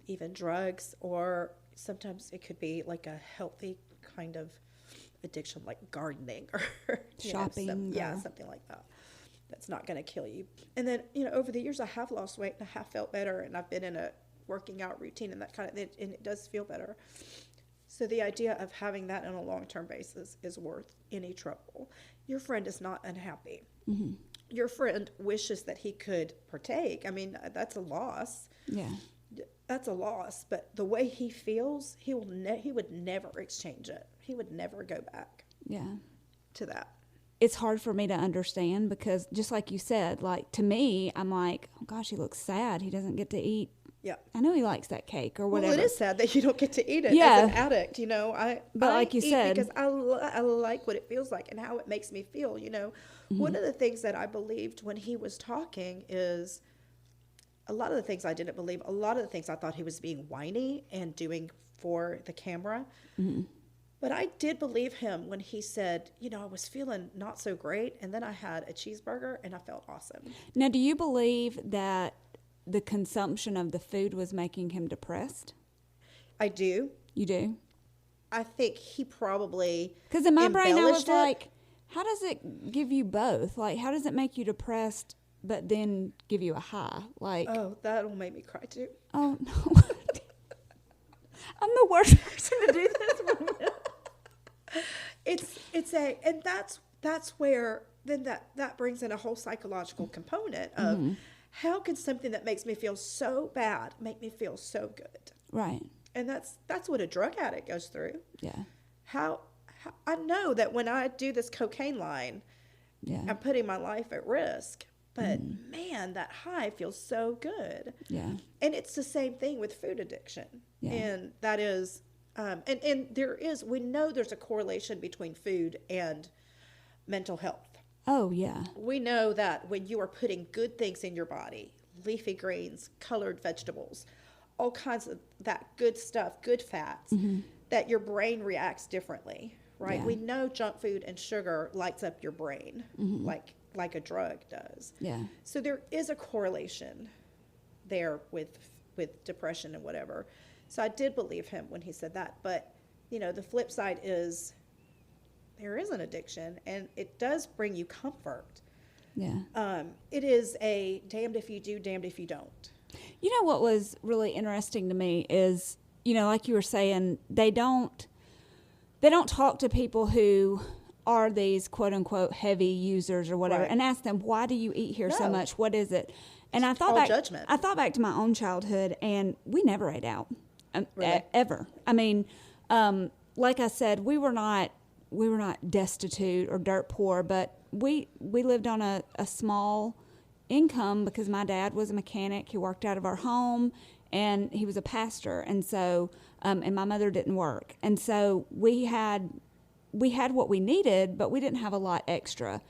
even drugs, or sometimes it could be like a healthy kind of addiction, like gardening or Shopping, something like that. That's not going to kill you. And then, you know, over the years, I have lost weight and I have felt better, and I've been in a working out routine and that kind of thing, and it does feel better. So the idea of having that on a long-term basis is worth any trouble. Your friend is not unhappy. Your friend wishes that he could partake. I mean, that's a loss. Yeah. That's a loss. But the way he feels, he would never exchange it. He would never go back Yeah. to that. It's hard for me to understand, because just like you said, like, to me, I'm like, oh gosh, he looks sad. He doesn't get to eat. Yeah. I know he likes that cake or whatever. Well, it is sad that you don't get to eat it Yeah. as an addict, you know. But I like you eat said- because I like what it feels like and how it makes me feel, you know. One of the things that I believed when he was talking is a lot of the things I didn't believe, a lot of the things I thought he was being whiny and doing for the camera. Mm-hmm. But I did believe him when he said, I was feeling not so great, and then I had a cheeseburger and I felt awesome. Now, do you believe that the consumption of the food was making him depressed? I do. You do? I think he probably Because in my brain, I was embellished it. like, how does it give you both? Like, how does it make you depressed but then give you a high? Like, Oh, that'll make me cry too. oh, no. I'm the worst person to do this one. And that's where then that brings in a whole psychological component of how can something that makes me feel so bad make me feel so good? Right. And that's what a drug addict goes through. Yeah. How I know that when I do this cocaine line, Yeah. I'm putting my life at risk. But man, that high feels so good. Yeah. And it's the same thing with food addiction. Yeah. And that is, and we know there's a correlation between food and mental health. Oh, yeah. We know that when you are putting good things in your body, leafy greens, colored vegetables, all kinds of that good stuff, good fats, that your brain reacts differently, right? Yeah. We know junk food and sugar lights up your brain like a drug does. Yeah. So there is a correlation there with depression and whatever. So I did believe him when he said that. But, the flip side is there is an addiction, and it does bring you comfort. Yeah. It is a damned if you do, damned if you don't. You know what was really interesting to me is, like you were saying, they don't talk to people who are these quote unquote heavy users or whatever, Right. and ask them, why do you eat here so No. much? What is it? And I thought all back, judgment. I thought back to my own childhood, and we never ate out, Really? ever. I mean, like I said, we were not destitute or dirt poor, but we lived on a small income because my dad was a mechanic. He worked out of our home, and he was a pastor, and so and my mother didn't work, and so we had what we needed, but we didn't have a lot extra.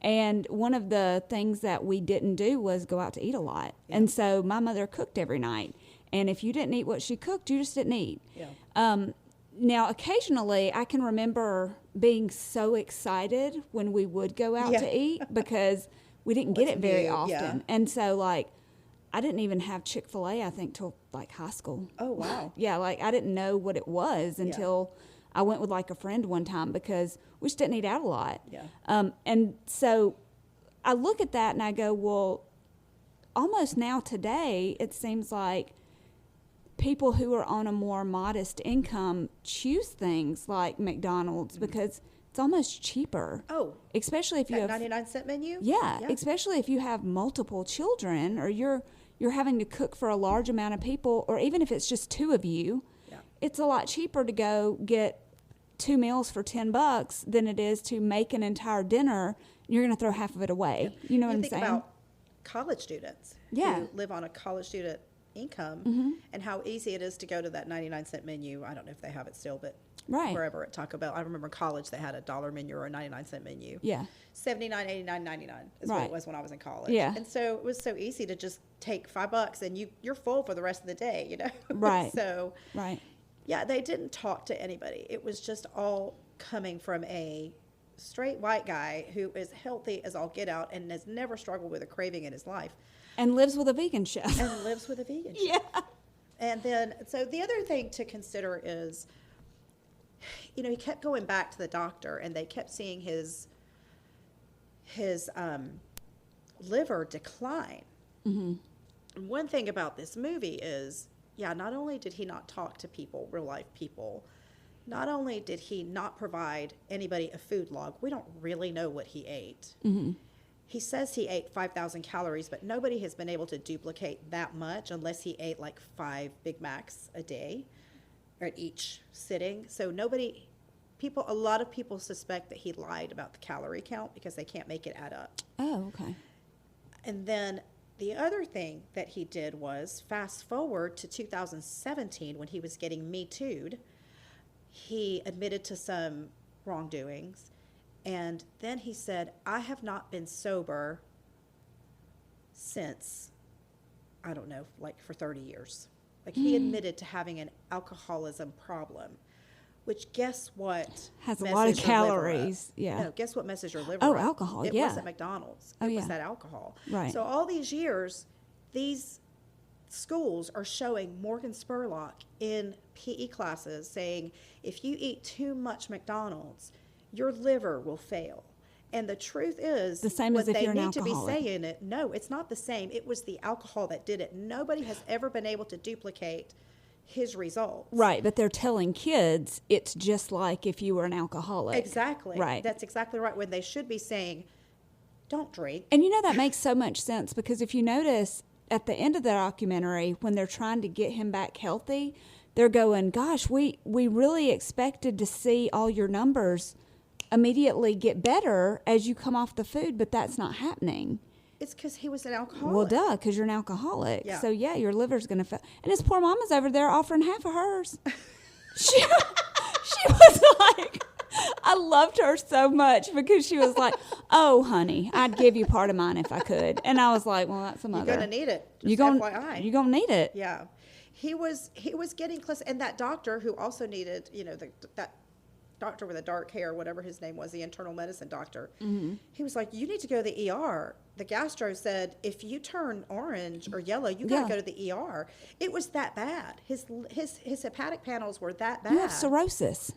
And one of the things that we didn't do was go out to eat a lot. Yeah. And so my mother cooked every night. And if you didn't eat what she cooked, you just didn't eat. Yeah. Now, occasionally, I can remember being so excited when we would go out Yeah. to eat because we didn't get What's it very new, often. yeah. And so, like, I didn't even have Chick-fil-A, I think, till, like, high school. Oh, wow. Yeah, like, I didn't know what it was until I went with, like, a friend one time because we just didn't eat out a lot. Yeah. And so I look at that and I go, well, almost now today, it seems like people who are on a more modest income choose things like McDonald's because it's almost cheaper. Oh, Especially if you that have 99-cent menu? yeah, especially if you have multiple children or you're having to cook for a large amount of people, or even if it's just two of you, Yeah. it's a lot cheaper to go get 2 meals for $10 than it is to make an entire dinner. You're going to throw half of it away. You know what I'm think saying? about college students Yeah. who live on a college student income and how easy it is to go to that 99-cent menu. I don't know if they have it still, but Right. wherever at Taco Bell. I remember in college they had a $1 menu or a 99-cent menu. Yeah. 79, 89, 99 is what Right. it was when I was in college. Yeah. And so it was so easy to just take $5 and you're full for the rest of the day, Right. So Right. yeah, they didn't talk to anybody. It was just all coming from a straight white guy who is healthy as all get out and has never struggled with a craving in his life And lives with a vegan chef. and lives with a vegan chef. Yeah. And then, so the other thing to consider is, he kept going back to the doctor and they kept seeing his liver decline. Mm-hmm. And one thing about this movie is, not only did he not talk to people, real life people, not only did he not provide anybody a food log, we don't really know what he ate. Mm-hmm. He says he ate 5,000 calories, but nobody has been able to duplicate that much unless he ate like 5 Big Macs a day or at each sitting. So a lot of people suspect that he lied about the calorie count because they can't make it add up. Oh, okay. And then the other thing that he did was fast forward to 2017 when he was getting Me Too'd. He admitted to some wrongdoings. And then he said, I have not been sober since I don't know, like for 30 years. Like he admitted to having an alcoholism problem, which guess what? Has a lot of messes your liver up? calories. Yeah. No, guess what messes your liver Oh, up? alcohol, It yeah. wasn't McDonald's. Oh, It was yeah. that alcohol. Right. So all these years, these schools are showing Morgan Spurlock in PE classes saying, if you eat too much McDonald's, your liver will fail. And the truth is, The same what as if they you're an need to be alcoholic. saying it, no, it's not the same. It was the alcohol that did it. Nobody has ever been able to duplicate his results. Right, but they're telling kids it's just like if you were an alcoholic. Exactly. Right. That's exactly right. When they should be saying, don't drink. And you know, that makes so much sense because if you notice at the end of the documentary, when they're trying to get him back healthy, they're going, gosh, we really expected to see all your numbers immediately get better as you come off the food, but that's not happening. It's because he was an alcoholic. Well, duh, because you're an alcoholic. Yeah. So, yeah, your liver's going to fail. And his poor mama's over there offering half of hers. she was like, I loved her so much because she was like, oh, honey, I'd give you part of mine if I could. And I was like, well, that's a mother. You're going to need it. Just You're gonna, FYI. You're going to need it. Yeah. He was getting close. And that doctor who also needed, that doctor with the dark hair, whatever his name was, the internal medicine doctor, he was like, you need to go to the ER. The gastro said, if you turn orange or yellow, you got to go to the ER. It was that bad. His hepatic panels were that bad. You have cirrhosis.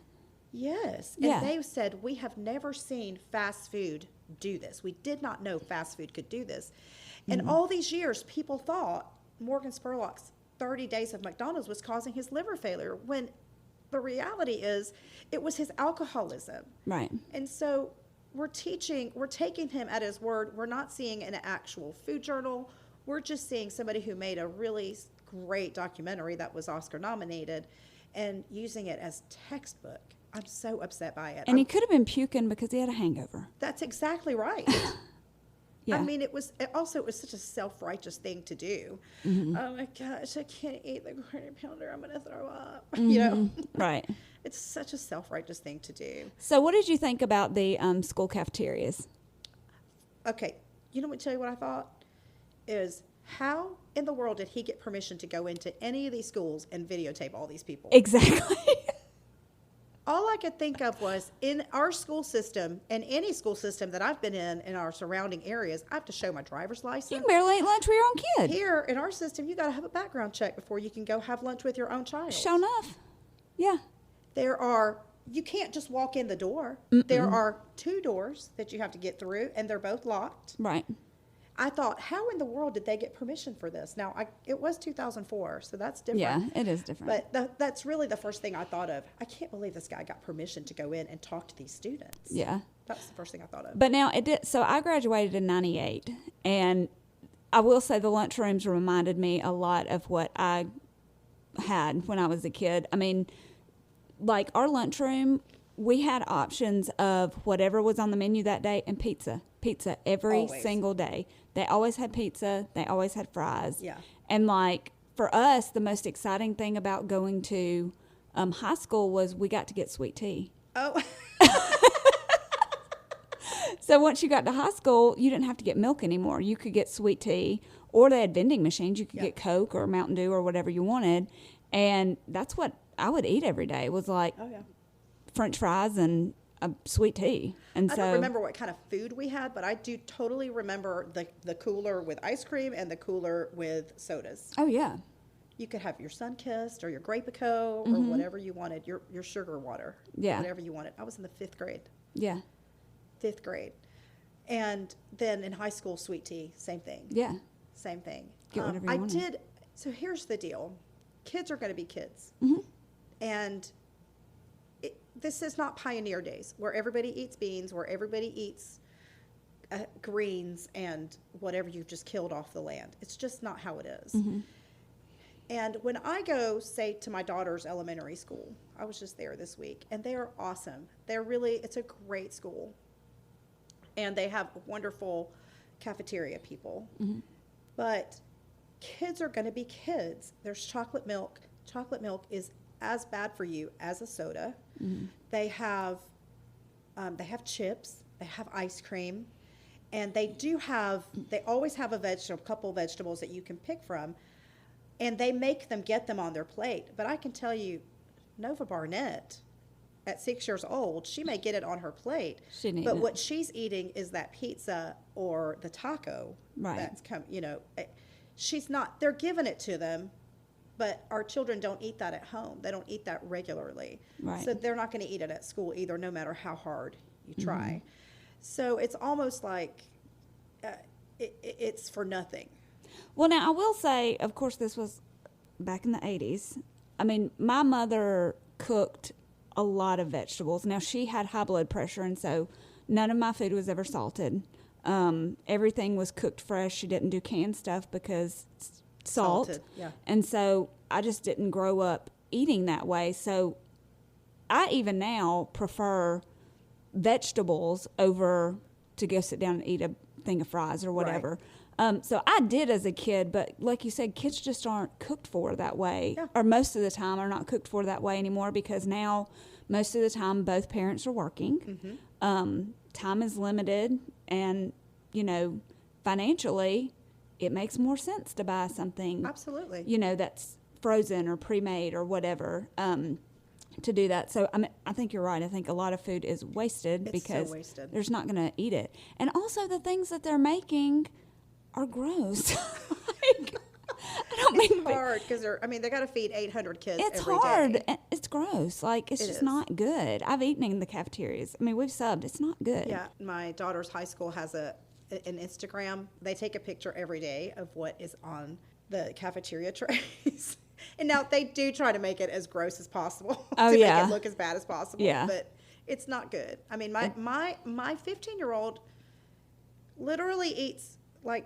Yes. Yeah. And they said, we have never seen fast food do this. We did not know fast food could do this. And all these years, people thought Morgan Spurlock's 30 days of McDonald's was causing his liver failure, when the reality is it was his alcoholism. Right. And so we're taking him at his word. We're not seeing an actual food journal. We're just seeing somebody who made a really great documentary that was Oscar nominated and using it as textbook. I'm so upset by it. And he could have been puking because he had a hangover. That's exactly right. Yeah. I mean, it was such a self-righteous thing to do. Oh my gosh, I can't eat the quarter pounder. I'm going to throw up. Right. It's such a self-righteous thing to do. So what did you think about the school cafeterias? Okay, tell you what I thought is, how in the world did he get permission to go into any of these schools and videotape all these people? Exactly. All I could think of was, in our school system, and any school system that I've been in our surrounding areas, I have to show my driver's license. You can barely eat lunch with your own kid. Here, in our system, you got to have a background check before you can go have lunch with your own child. Sure enough. Yeah. You can't just walk in the door. There are 2 doors that you have to get through, and they're both locked. Right. I thought, how in the world did they get permission for this? Now, it was 2004, so that's different. Yeah, it is different. But that's really the first thing I thought of. I can't believe this guy got permission to go in and talk to these students. Yeah. That's the first thing I thought of. But now it did. So I graduated in '98, and I will say the lunchrooms reminded me a lot of what I had when I was a kid. I mean, like our lunchroom, we had options of whatever was on the menu that day and pizza every Always. single day. They always had pizza. They always had fries. Yeah. And like for us, the most exciting thing about going to high school was we got to get sweet tea. Oh. So once you got to high school, you didn't have to get milk anymore. You could get sweet tea, or they had vending machines. You could get Coke or Mountain Dew or whatever you wanted. And that's what I would eat every day, was like Oh, yeah. French fries and a sweet tea. And I so don't remember what kind of food we had, but I do totally remember the cooler with ice cream and the cooler with sodas. Oh, yeah. You could have your Sunkist or your Grapico or whatever you wanted, your sugar water. Yeah. Whatever you wanted. I was in the 5th grade. Yeah. 5th grade. And then in high school, sweet tea, same thing. Yeah. Same thing. Get whatever you wanted. So here's the deal. Kids are going to be kids. And this is not pioneer days where everybody eats beans, where everybody eats greens and whatever you've just killed off the land. It's just not how it is. And when I go, say, to my daughter's elementary school, I was just there this week, and they are awesome. It's a great school. And they have wonderful cafeteria people. But kids are going to be kids. There's chocolate milk. Chocolate milk is as bad for you as a soda. They have chips. They have ice cream. And they always have a couple vegetables that you can pick from, and they make them get them on their plate. But I can tell you, Nova Barnett, at 6 years old, she may get it on her plate, but what she's eating is that pizza or the taco. Right. That's she's not, they're giving it to them, but our children don't eat that at home. They don't eat that regularly. Right. So they're not going to eat it at school either, no matter how hard you try. So it's almost like it's for nothing. Well, now I will say, of course, this was back in the 80s. I mean, my mother cooked a lot of vegetables. Now, she had high blood pressure, and so none of my food was ever salted. Everything was cooked fresh. She didn't do canned stuff because salt. Yeah. And so I just didn't grow up eating that way. So I even now prefer vegetables over to go sit down and eat a thing of fries or whatever. Right. So I did as a kid, but like you said, kids just aren't cooked for that way, or most of the time are not cooked for that way anymore, because now most of the time both parents are working. Time is limited, and financially it makes more sense to buy something absolutely that's frozen or pre-made or whatever, to do that. So I think you're right. I think a lot of food is wasted because they're just not going to eat it. And also the things that they're making are gross. I don't mean it's hard because they got to feed 800 kids it's every hard. day. It's gross. Like, it's just not good. I've eaten in the cafeterias. We've subbed. It's not good. Yeah. My daughter's high school has an Instagram. They take a picture every day of what is on the cafeteria trays. And now they do try to make it as gross as possible to make it look as bad as possible. Yeah. But it's not good. My 15-year-old literally eats like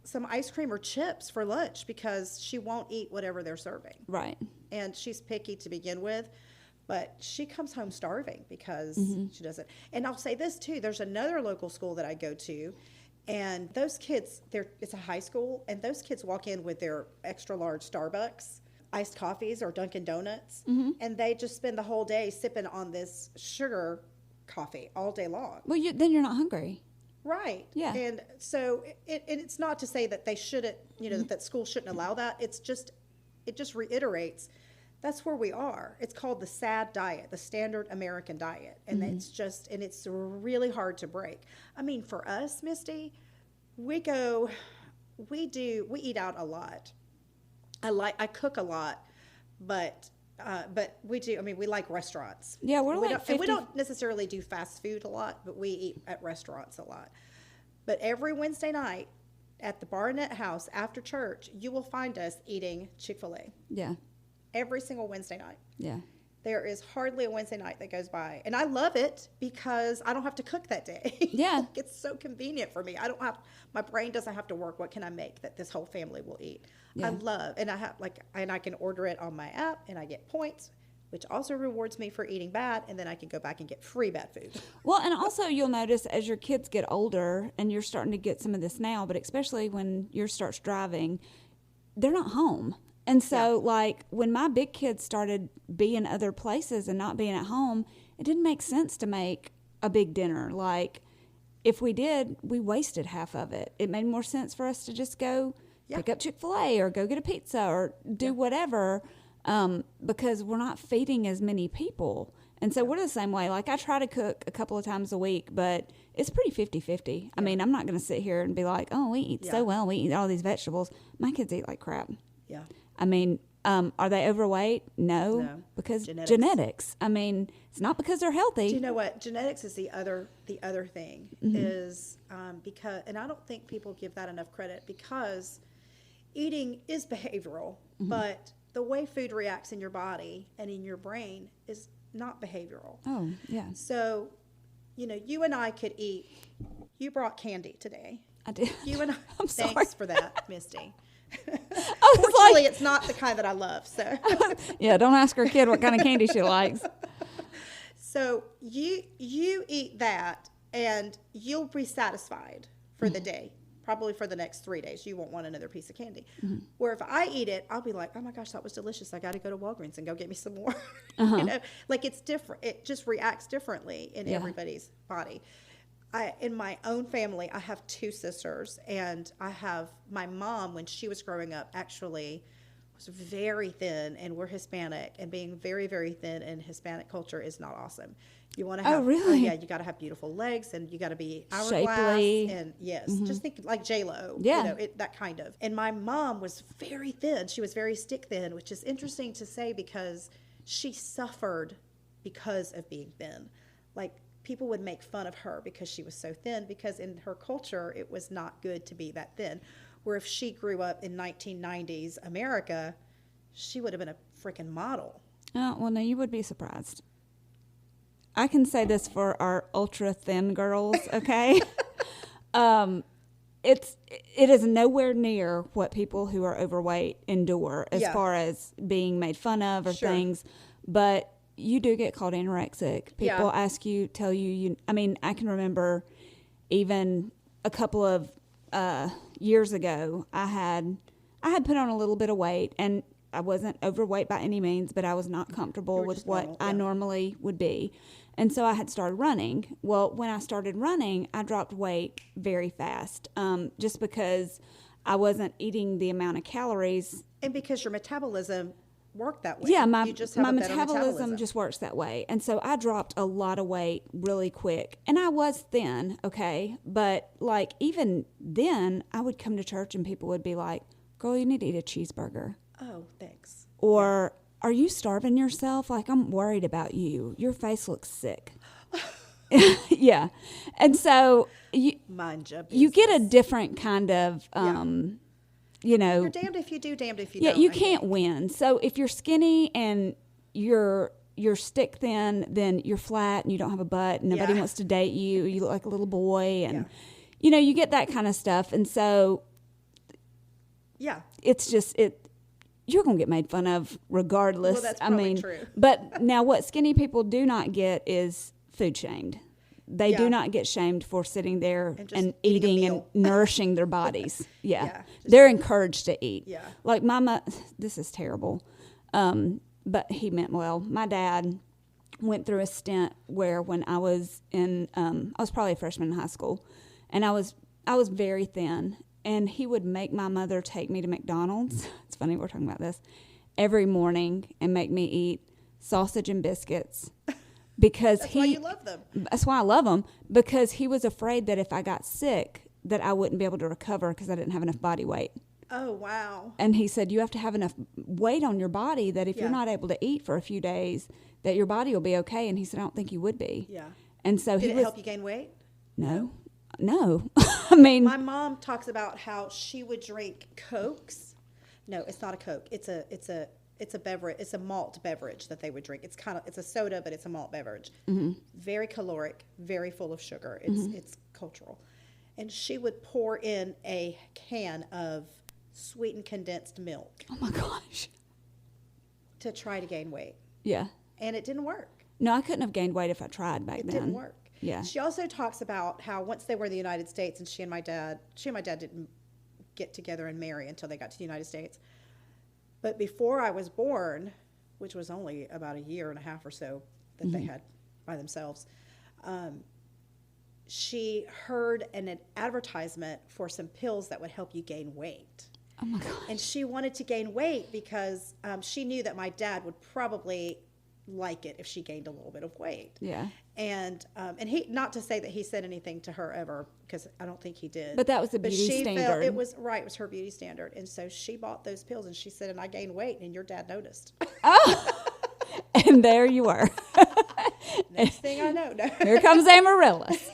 some ice cream or chips for lunch because she won't eat whatever they're serving. Right. And she's picky to begin with, but she comes home starving because she doesn't. And I'll say this too, there's another local school that I go to, and those kids, it's a high school, and those kids walk in with their extra large Starbucks, iced coffees or Dunkin' Donuts, and they just spend the whole day sipping on this sugar coffee all day long. Well, then you're not hungry. Right. Yeah. And so it's not to say that they shouldn't, that school shouldn't allow that. It just reiterates that's where we are. It's called the SAD diet, the standard American diet. And it's really hard to break. For us, Misty, we eat out a lot. I cook a lot, but we do. We like restaurants. Yeah, we don't necessarily do fast food a lot, but we eat at restaurants a lot. But every Wednesday night at the Barnett house after church, you will find us eating Chick-fil-A. Yeah. Every single Wednesday night. Yeah. There is hardly a Wednesday night that goes by, and I love it because I don't have to cook that day. Yeah. It's so convenient for me. My brain doesn't have to work. What can I make that this whole family will eat? Yeah. I love, and I can order it on my app, and I get points, which also rewards me for eating bad, and then I can go back and get free bad food. Well, and also you'll notice as your kids get older, and you're starting to get some of this now, but especially when yours starts driving, they're not home. And so, when my big kids started being other places and not being at home, it didn't make sense to make a big dinner. Like, if we did, we wasted half of it. It made more sense for us to just go pick up Chick-fil-A or go get a pizza or do whatever, because we're not feeding as many people. And so we're the same way. Like, I try to cook a couple of times a week, but it's pretty 50-50. I'm not going to sit here and be like, oh, we eat so well. We eat all these vegetables. My kids eat like crap. Yeah. Are they overweight? No, because genetics. It's not because they're healthy. Do you know what? Genetics is the other thing is because, and I don't think people give that enough credit, because eating is behavioral, but the way food reacts in your body and in your brain is not behavioral. Oh, yeah. So, you and I could eat. You brought candy today. I did. You and I. I'm thanks sorry. for that, Misty. Fortunately, it's not the kind that I love. So yeah, don't ask her kid what kind of candy she likes. So you eat that, and you'll be satisfied for the day. Probably for the next 3 days. You won't want another piece of candy. Where if I eat it, I'll be like, oh my gosh, that was delicious. I got to go to Walgreens and go get me some more. It's different. It just reacts differently in everybody's body. in my own family, I have 2 sisters, and I have my mom, when she was growing up, actually was very thin, and we're Hispanic, and being very, very thin in Hispanic culture is not awesome. You want to have, really? yeah, you got to have beautiful legs, and you got to be hourglass, Shapely. and yes, just think like J-Lo, Yeah. that kind of. And my mom was very thin. She was very stick thin, which is interesting to say because she suffered because of being thin. Like, people would make fun of her because she was so thin, because in her culture, it was not good to be that thin. Where if she grew up in 1990s America, she would have been a freaking model. Oh, well, no, you would be surprised. I can say this for our ultra thin girls, okay? It is nowhere near what people who are overweight endure as far as being made fun of or things, but you do get called anorexic. People ask you, tell you, I mean, I can remember even a couple of years ago, I had put on a little bit of weight, and I wasn't overweight by any means, but I was not comfortable with what I normally would be. And so I had started running. Well, when I started running, I dropped weight very fast, just because I wasn't eating the amount of calories. And because your metabolism worked that way. Yeah, my metabolism just works that way. And so I dropped a lot of weight really quick. And I was thin, okay? But, like, even then, I would come to church and people would be like, girl, you need to eat a cheeseburger. Oh, thanks. Or, are you starving yourself? Like, I'm worried about you. Your face looks sick. Yeah. And so Mind your business. you get a different kind of, you know. You're damned if you do, damned if you Yeah, don't. you can't win. So if you're skinny and you're stick thin, then you're flat and you don't have a butt and nobody wants to date you. You look like a little boy, and you know, you get that kind of stuff. And so it's just you're going to get made fun of regardless. Well, that's probably true. But now what skinny people do not get is food shamed. They do not get shamed for sitting there and eating and nourishing their bodies. They're encouraged to eat. Yeah. Like this is terrible, but he meant well. My dad went through a stint where when I was I was probably a freshman in high school, and I was very thin. And he would make my mother take me to McDonald's. It's funny we're talking about this. Every morning, and make me eat sausage and biscuits. Because That's why you love them. That's why I love them. Because he was afraid that if I got sick, that I wouldn't be able to recover because I didn't have enough body weight. Oh, wow. And he said, you have to have enough weight on your body that if you're not able to eat for a few days, that your body will be okay. And he said, I don't think you would be. Yeah. And so Did it help you gain weight? No. I mean, my mom talks about how she would drink Cokes. No, it's not a Coke. It's a beverage. It's a malt beverage that they would drink. It's a soda, but it's a malt beverage. Mm-hmm. Very caloric, very full of sugar. It's cultural. And she would pour in a can of sweetened condensed milk. Oh my gosh. To try to gain weight. Yeah. And it didn't work. No, I couldn't have gained weight if I tried back then. It didn't work. Yeah. She also talks about how once they were in the United States, and she and my dad didn't get together and marry until they got to the United States. But before I was born, which was only about a year and a half or so that they had by themselves, she heard an advertisement for some pills that would help you gain weight. Oh my gosh. And she wanted to gain weight because she knew that my dad would probably like it if she gained a little bit of weight. Yeah. And he, not to say that he said anything to her ever, because I don't think he did. But that was the beauty standard. It was her beauty standard. And so she bought those pills, and she said, and I gained weight, and your dad noticed. Oh, and there you were. Next thing I know. No. Here comes Amarilys.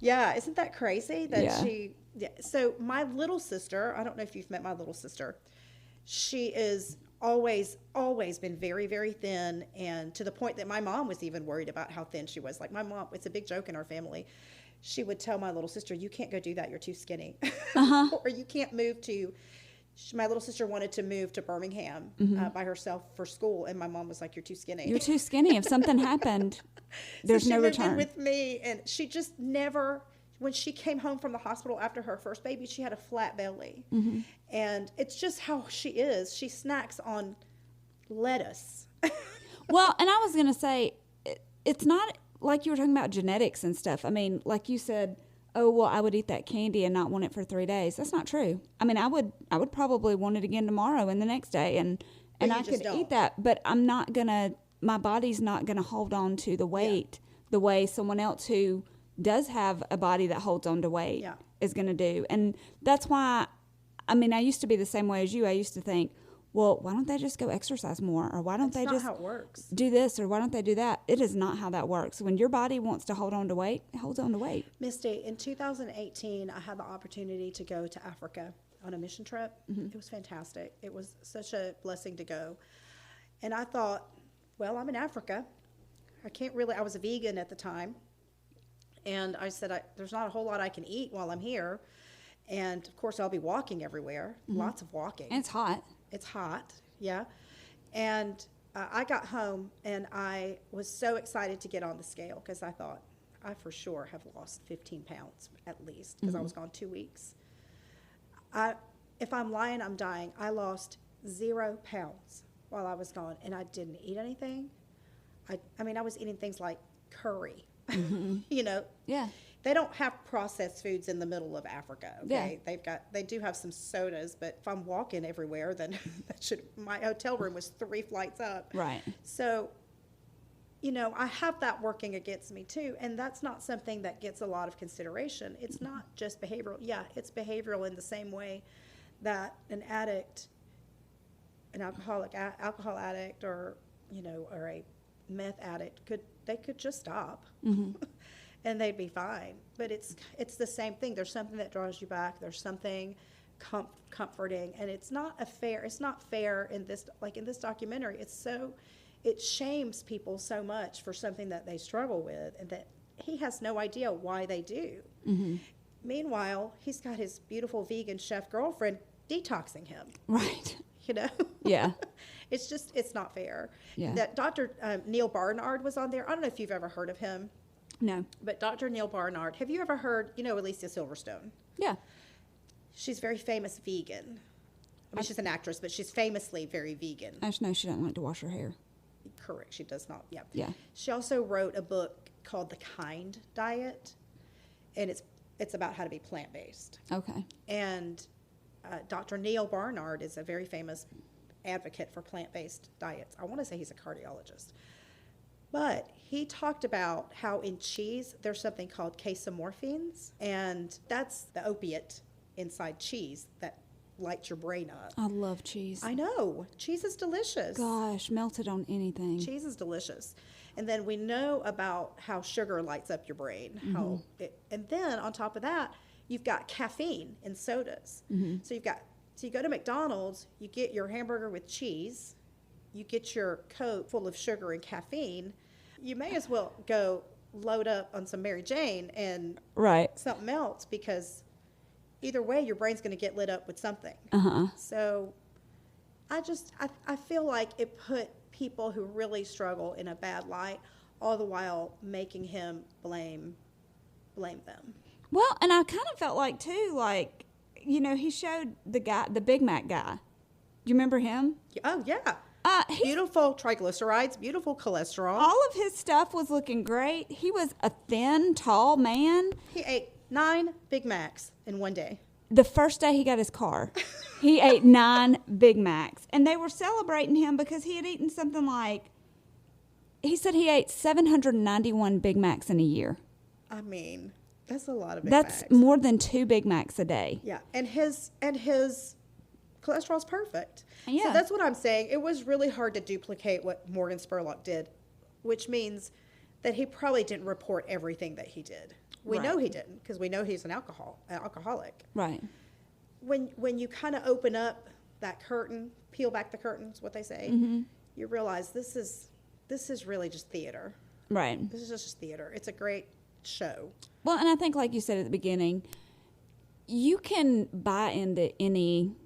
Yeah, isn't that crazy that she... Yeah. So my little sister, I don't know if you've met my little sister, she is always been very, very thin, and to the point that my mom was even worried about how thin she was. Like, my mom, it's a big joke in our family. She would tell my little sister, you can't go do that, you're too skinny. Or you can't move to... My little sister wanted to move to Birmingham by herself for school, and my mom was like, you're too skinny. You're too skinny. If something happened, there's no return. She lived with me, and she just never... When she came home from the hospital after her first baby, she had a flat belly. Mm-hmm. And it's just how she is. She snacks on lettuce. Well, and I was going to say, it's not like you were talking about genetics and stuff. I mean, like you said, oh, well, I would eat that candy and not want it for 3 days. That's not true. I mean, I would probably want it again tomorrow and the next day, and I could eat that, but I'm not gonna. My body's not gonna hold on to the weight the way someone else who does have a body that holds on to weight is gonna do. And that's why. I mean, I used to be the same way as you. I used to think, well, why don't they just go exercise more? Or why don't they just how it works. Do this? Or why don't they do that? It is not how that works. When your body wants to hold on to weight, it holds on to weight. Misty, in 2018, I had the opportunity to go to Africa on a mission trip. Mm-hmm. It was fantastic. It was such a blessing to go. And I thought, well, I'm in Africa. I was a vegan at the time. And I said, there's not a whole lot I can eat while I'm here. And, of course, I'll be walking everywhere, lots of walking. And it's hot. It's hot, yeah. And I got home, and I was so excited to get on the scale because I thought, I for sure have lost 15 pounds at least because I was gone 2 weeks. If I'm lying, I'm dying. I lost 0 pounds while I was gone, and I didn't eat anything. I mean, I was eating things like curry, you know. Yeah. They don't have processed foods in the middle of Africa. Okay, they do have some sodas, but if I'm walking everywhere, then my hotel room was 3 flights up. Right. So, you know, I have that working against me too, and that's not something that gets a lot of consideration. It's not just behavioral. Yeah, it's behavioral in the same way that an addict, an alcohol addict, or or a meth addict could just stop. And they'd be fine. But it's the same thing. There's something that draws you back. There's something comforting, and it's not fair in this documentary. It shames people so much for something that they struggle with, and that he has no idea why they do. Mm-hmm. Meanwhile, he's got his beautiful vegan chef girlfriend detoxing him. Right. You know? Yeah. It's not fair. Yeah. That Dr. Neil Barnard was on there. I don't know if you've ever heard of him. No. But Dr. Neil Barnard, have you ever heard, Alicia Silverstone? Yeah. She's very famous vegan. I mean, she's an actress, but she's famously very vegan. I just know she doesn't like to wash her hair. Correct. She does not. Yeah. Yeah. She also wrote a book called The Kind Diet, and it's about how to be plant-based. Okay. And Dr. Neil Barnard is a very famous advocate for plant-based diets. I want to say he's a cardiologist. But he talked about how in cheese there's something called casomorphins, and that's the opiate inside cheese that lights your brain up. I love cheese. I know. Cheese is delicious. Gosh, melted on anything. Cheese is delicious. And then we know about how sugar lights up your brain. And then on top of that, you've got caffeine in sodas. Mm-hmm. So you go to McDonald's, you get your hamburger with cheese, you get your Coke full of sugar and caffeine. You may as well go load up on some Mary Jane and something else, because either way your brain's going to get lit up with something. So I feel like it put people who really struggle in a bad light, all the while making him blame them. Well, and I kind of felt like too, like, he showed the Big Mac guy. Do you remember him? Oh yeah. Beautiful triglycerides, beautiful cholesterol. All of his stuff was looking great. He was a thin, tall man. He ate 9 Big Macs in one day. The first day he got his car, he ate 9 Big Macs. And they were celebrating him because he had eaten something like, he said he ate 791 Big Macs in a year. I mean, that's a lot of Big Macs. That's more than 2 Big Macs a day. Yeah, and his cholesterol's perfect. Yeah. So that's what I'm saying. It was really hard to duplicate what Morgan Spurlock did, which means that he probably didn't report everything that he did. We know he didn't, because we know he's an alcoholic. Right. When you kind of open up that curtain, peel back the curtains, what they say, you realize this is really just theater. Right. This is just theater. It's a great show. Well, and I think, like you said at the beginning, you can buy into any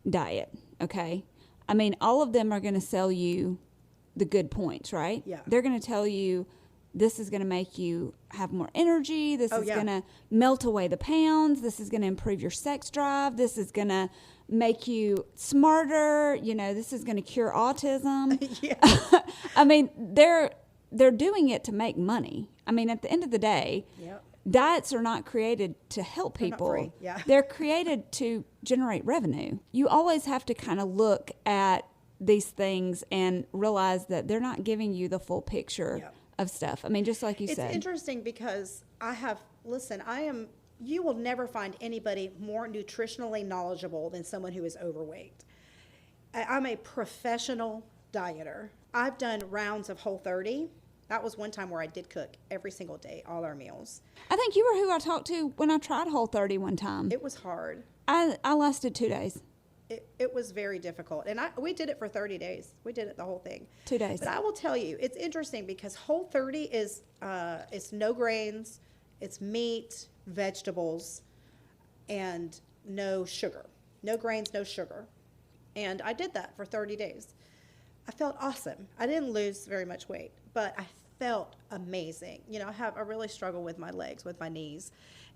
diet, okay? I mean, all of them are going to sell you the good points, right? Yeah. They're going to tell you this is going to make you have more energy. This is going to melt away the pounds. This is going to improve your sex drive. This is going to make you smarter. This is going to cure autism. Yeah. I mean, they're doing it to make money. I mean, at the end of the day, Yep. diets are not created to help They're not people. free, yeah. They're created to generate revenue. You always have to kind of look at these things and realize that they're not giving you the full picture Yep. of stuff. I mean, just like you It's said. interesting because you will never find anybody more nutritionally knowledgeable than someone who is overweight. I'm a professional dieter. I've done rounds of Whole30. That was one time where I did cook every single day, all our meals. I think you were who I talked to when I tried Whole30 one time. It was hard. I lasted 2 days. It was very difficult. And we did it for 30 days. We did it the whole thing. 2 days. But I will tell you, it's interesting because Whole30 is it's no grains, it's meat, vegetables, and no sugar. No grains, no sugar. And I did that for 30 days. I felt awesome. I didn't lose very much weight, but I felt amazing. You know, I really struggle with my legs, with my knees.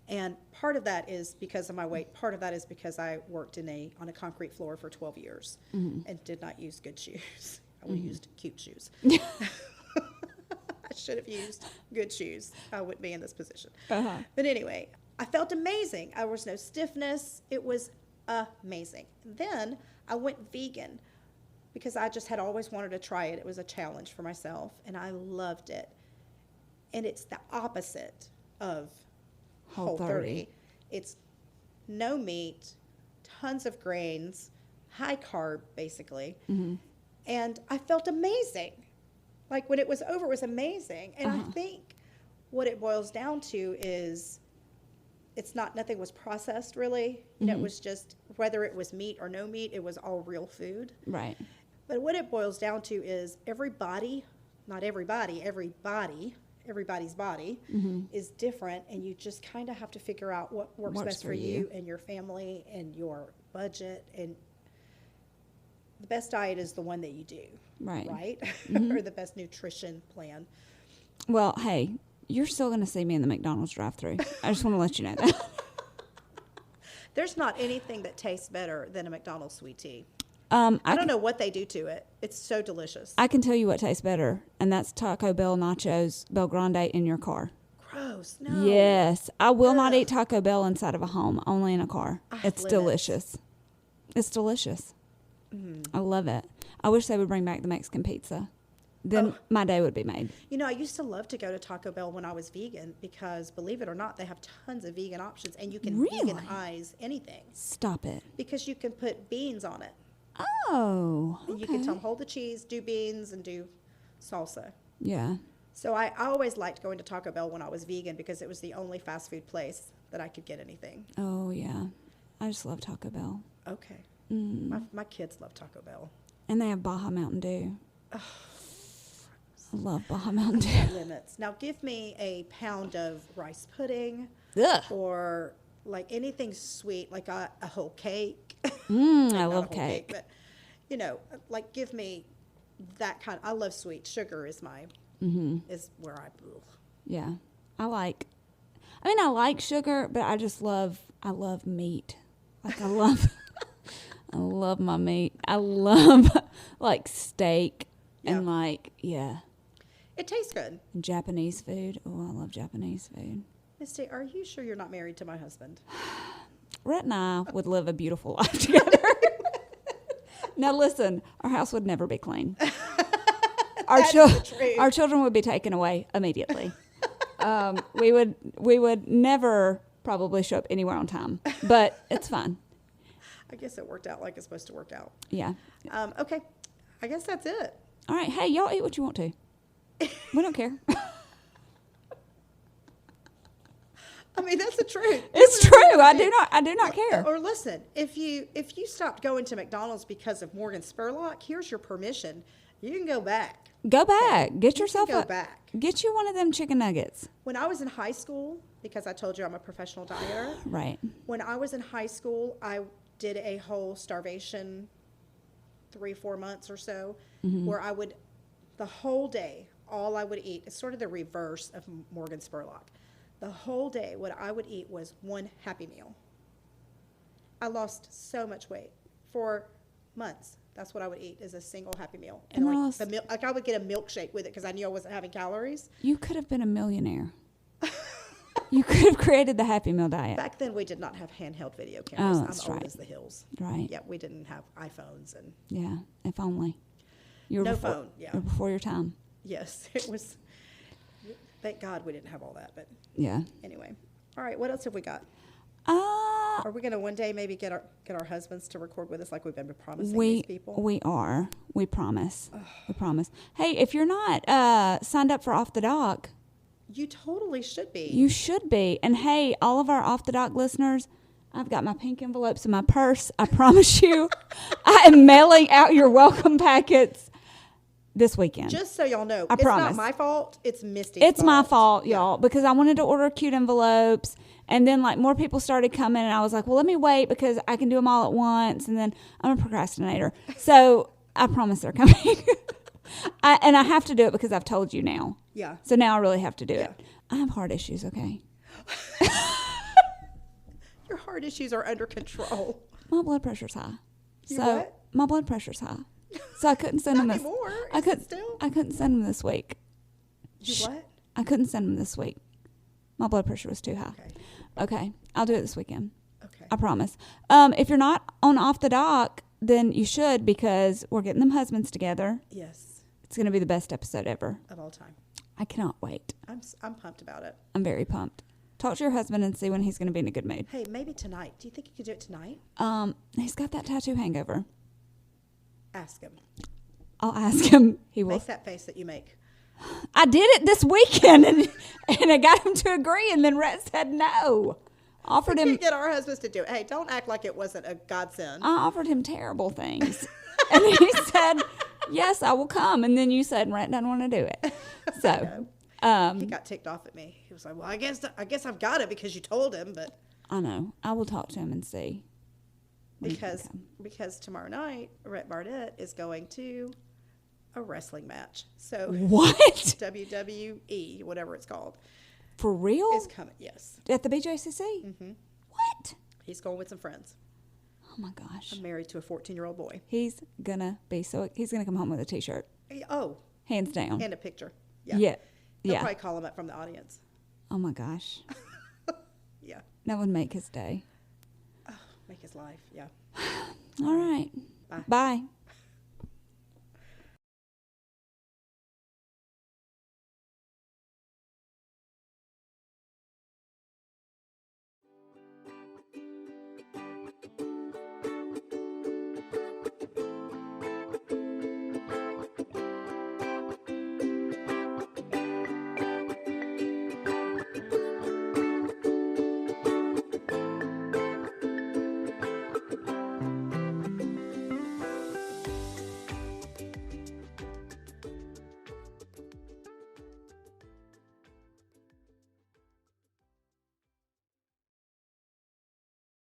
And part of that is because of my weight. Part of that is because I worked on a concrete floor for 12 years and did not use good shoes. I used cute shoes. I should have used good shoes. I wouldn't be in this position. Uh-huh. But anyway, I felt amazing. There was no stiffness. It was amazing. Then I went vegan because I just had always wanted to try it. It was a challenge for myself, and I loved it. And it's the opposite of Whole30. It's no meat, tons of grains, high carb, basically. And I felt amazing. Like when it was over, it was amazing. And I think what it boils down to is nothing was processed really. You know, it was just, whether it was meat or no meat, it was all real food. Right. But what it boils down to is everybody's body is different, and you just kind of have to figure out what works best for you and your family and your budget. And the best diet is the one that you do, right? Or the best nutrition plan. Well, hey, you're still going to see me in the McDonald's drive-thru. I just want to let you know that. There's not anything that tastes better than a McDonald's sweet tea. I don't know what they do to it. It's so delicious. I can tell you what tastes better, and that's Taco Bell nachos, Bel Grande in your car. Gross. No. Yes. I will not eat Taco Bell inside of a home, only in a car. It's delicious. It's delicious. I love it. I wish they would bring back the Mexican pizza. Then my day would be made. You know, I used to love to go to Taco Bell when I was vegan because, believe it or not, they have tons of vegan options, and you can veganize anything. Stop it. Because you can put beans on it. Oh, okay. And you can tell them, hold the cheese, do beans, and do salsa. Yeah. So I always liked going to Taco Bell when I was vegan because it was the only fast food place that I could get anything. Oh, yeah. I just love Taco Bell. Okay. My kids love Taco Bell. And they have Baja Mountain Dew. I love Baja Mountain Dew. Limits. Now give me a pound of rice pudding. Ugh. Or like anything sweet, like a whole cake. I love cake. But, you know, like give me that kind. I love sweet. Sugar is is where I. Ugh. Yeah. I like sugar, but I love meat. Like I love my meat. I love like steak and It tastes good. Japanese food. Oh, I love Japanese food. Misty, are you sure you're not married to my husband? Rhett and I would live a beautiful life together. Now listen, our house would never be clean. Our children would be taken away immediately. We would never probably show up anywhere on time, but it's fine. I guess it worked out like it's supposed to work out. Yeah. Okay. I guess that's it. All right. Hey, y'all eat what you want to. We don't care. I mean, that's the truth. It's true. I do not care. Or listen, if you stopped going to McDonald's because of Morgan Spurlock, here's your permission. You can go back. Go back. Get yourself back. Get you one of them chicken nuggets. When I was in high school, because I told you I'm a professional dieter. Right. When I was in high school, I did a whole starvation 3-4 months or so, where I would, the whole day, all I would eat, it's sort of the reverse of Morgan Spurlock. The whole day, what I would eat was one Happy Meal. I lost so much weight for months, That's what I would eat, is a single Happy Meal. Amarilys, And like I would get a milkshake with it because I knew I wasn't having calories. you could have been a millionaire. You could have created the Happy Meal diet. Back then, we did not have handheld video cameras. Oh, that's I'm old right. as the hills. Right. Yeah, we didn't have iPhones and Yeah, if only. You were no before, phone. Yeah. You were before your time. Yes, it was. Thank God we didn't have all that. But Yeah. anyway, all right. What else have we got? Are we gonna one day maybe get our husbands to record with us like we've been promising these people? We are. We promise. We promise. Hey, if you're not signed up for Off the Dock, You totally should be. you should be. And hey, all of our Off the Dock listeners, I've got my pink envelopes in my purse. I promise you, I am mailing out your welcome packets this weekend. Just so y'all know, I it's promise. not my fault. It's Misty's It's fault. my fault, Yeah. y'all, because I wanted to order cute envelopes. And then, like, more people started coming, and I was like, well, let me wait because I can do them all at once. And then I'm a procrastinator. So I promise they're coming. And I have to do it because I've told you now. Yeah. So now I really have to do it. Yeah. I have heart issues, okay? Your heart issues are under control. My blood pressure's high. You So what? my blood pressure's high. So I couldn't send them Not this. anymore. I Is it could. still? I couldn't send them this week. You what? I couldn't send them this week. My blood pressure was too high. Okay. Okay, I'll do it this weekend. Okay. I promise. If you're not on Off the Dock, then you should because we're getting them husbands together. Yes. It's going to be the best episode ever. Of all time. I cannot wait. I'm pumped about it. I'm very pumped. Talk to your husband and see when he's going to be in a good mood. Hey, maybe tonight. Do you think you could do it tonight? He's got that tattoo hangover. Ask him. I'll ask him. He will. Make that face that you make. I did it this weekend, and I got him to agree, and then Rhett said no. Offered We him. can't get our husbands to do it. Hey, don't act like it wasn't a godsend. I offered him terrible things, and he said, "Yes, I will come." And then you said Rhett doesn't want to do it. So, He got ticked off at me. He was like, "Well, I guess I've got it because you told him, but I know I will talk to him and see. when he can come. because tomorrow night Rhett Barnett is going to a wrestling match. So What? WWE, whatever it's called, For real? is coming. Yes, At the BJCC? Mm-hmm. What? he's going with some friends. Oh my gosh. I'm married to a 14-year-old boy. He's gonna be so. He's gonna come home with a T-shirt, Oh, hands down. and a picture. Yeah. Yeah. They'll Yeah. probably call him up from the audience. Oh my gosh. Yeah. That would make his day. Make his life. Yeah. All right. Bye. Bye.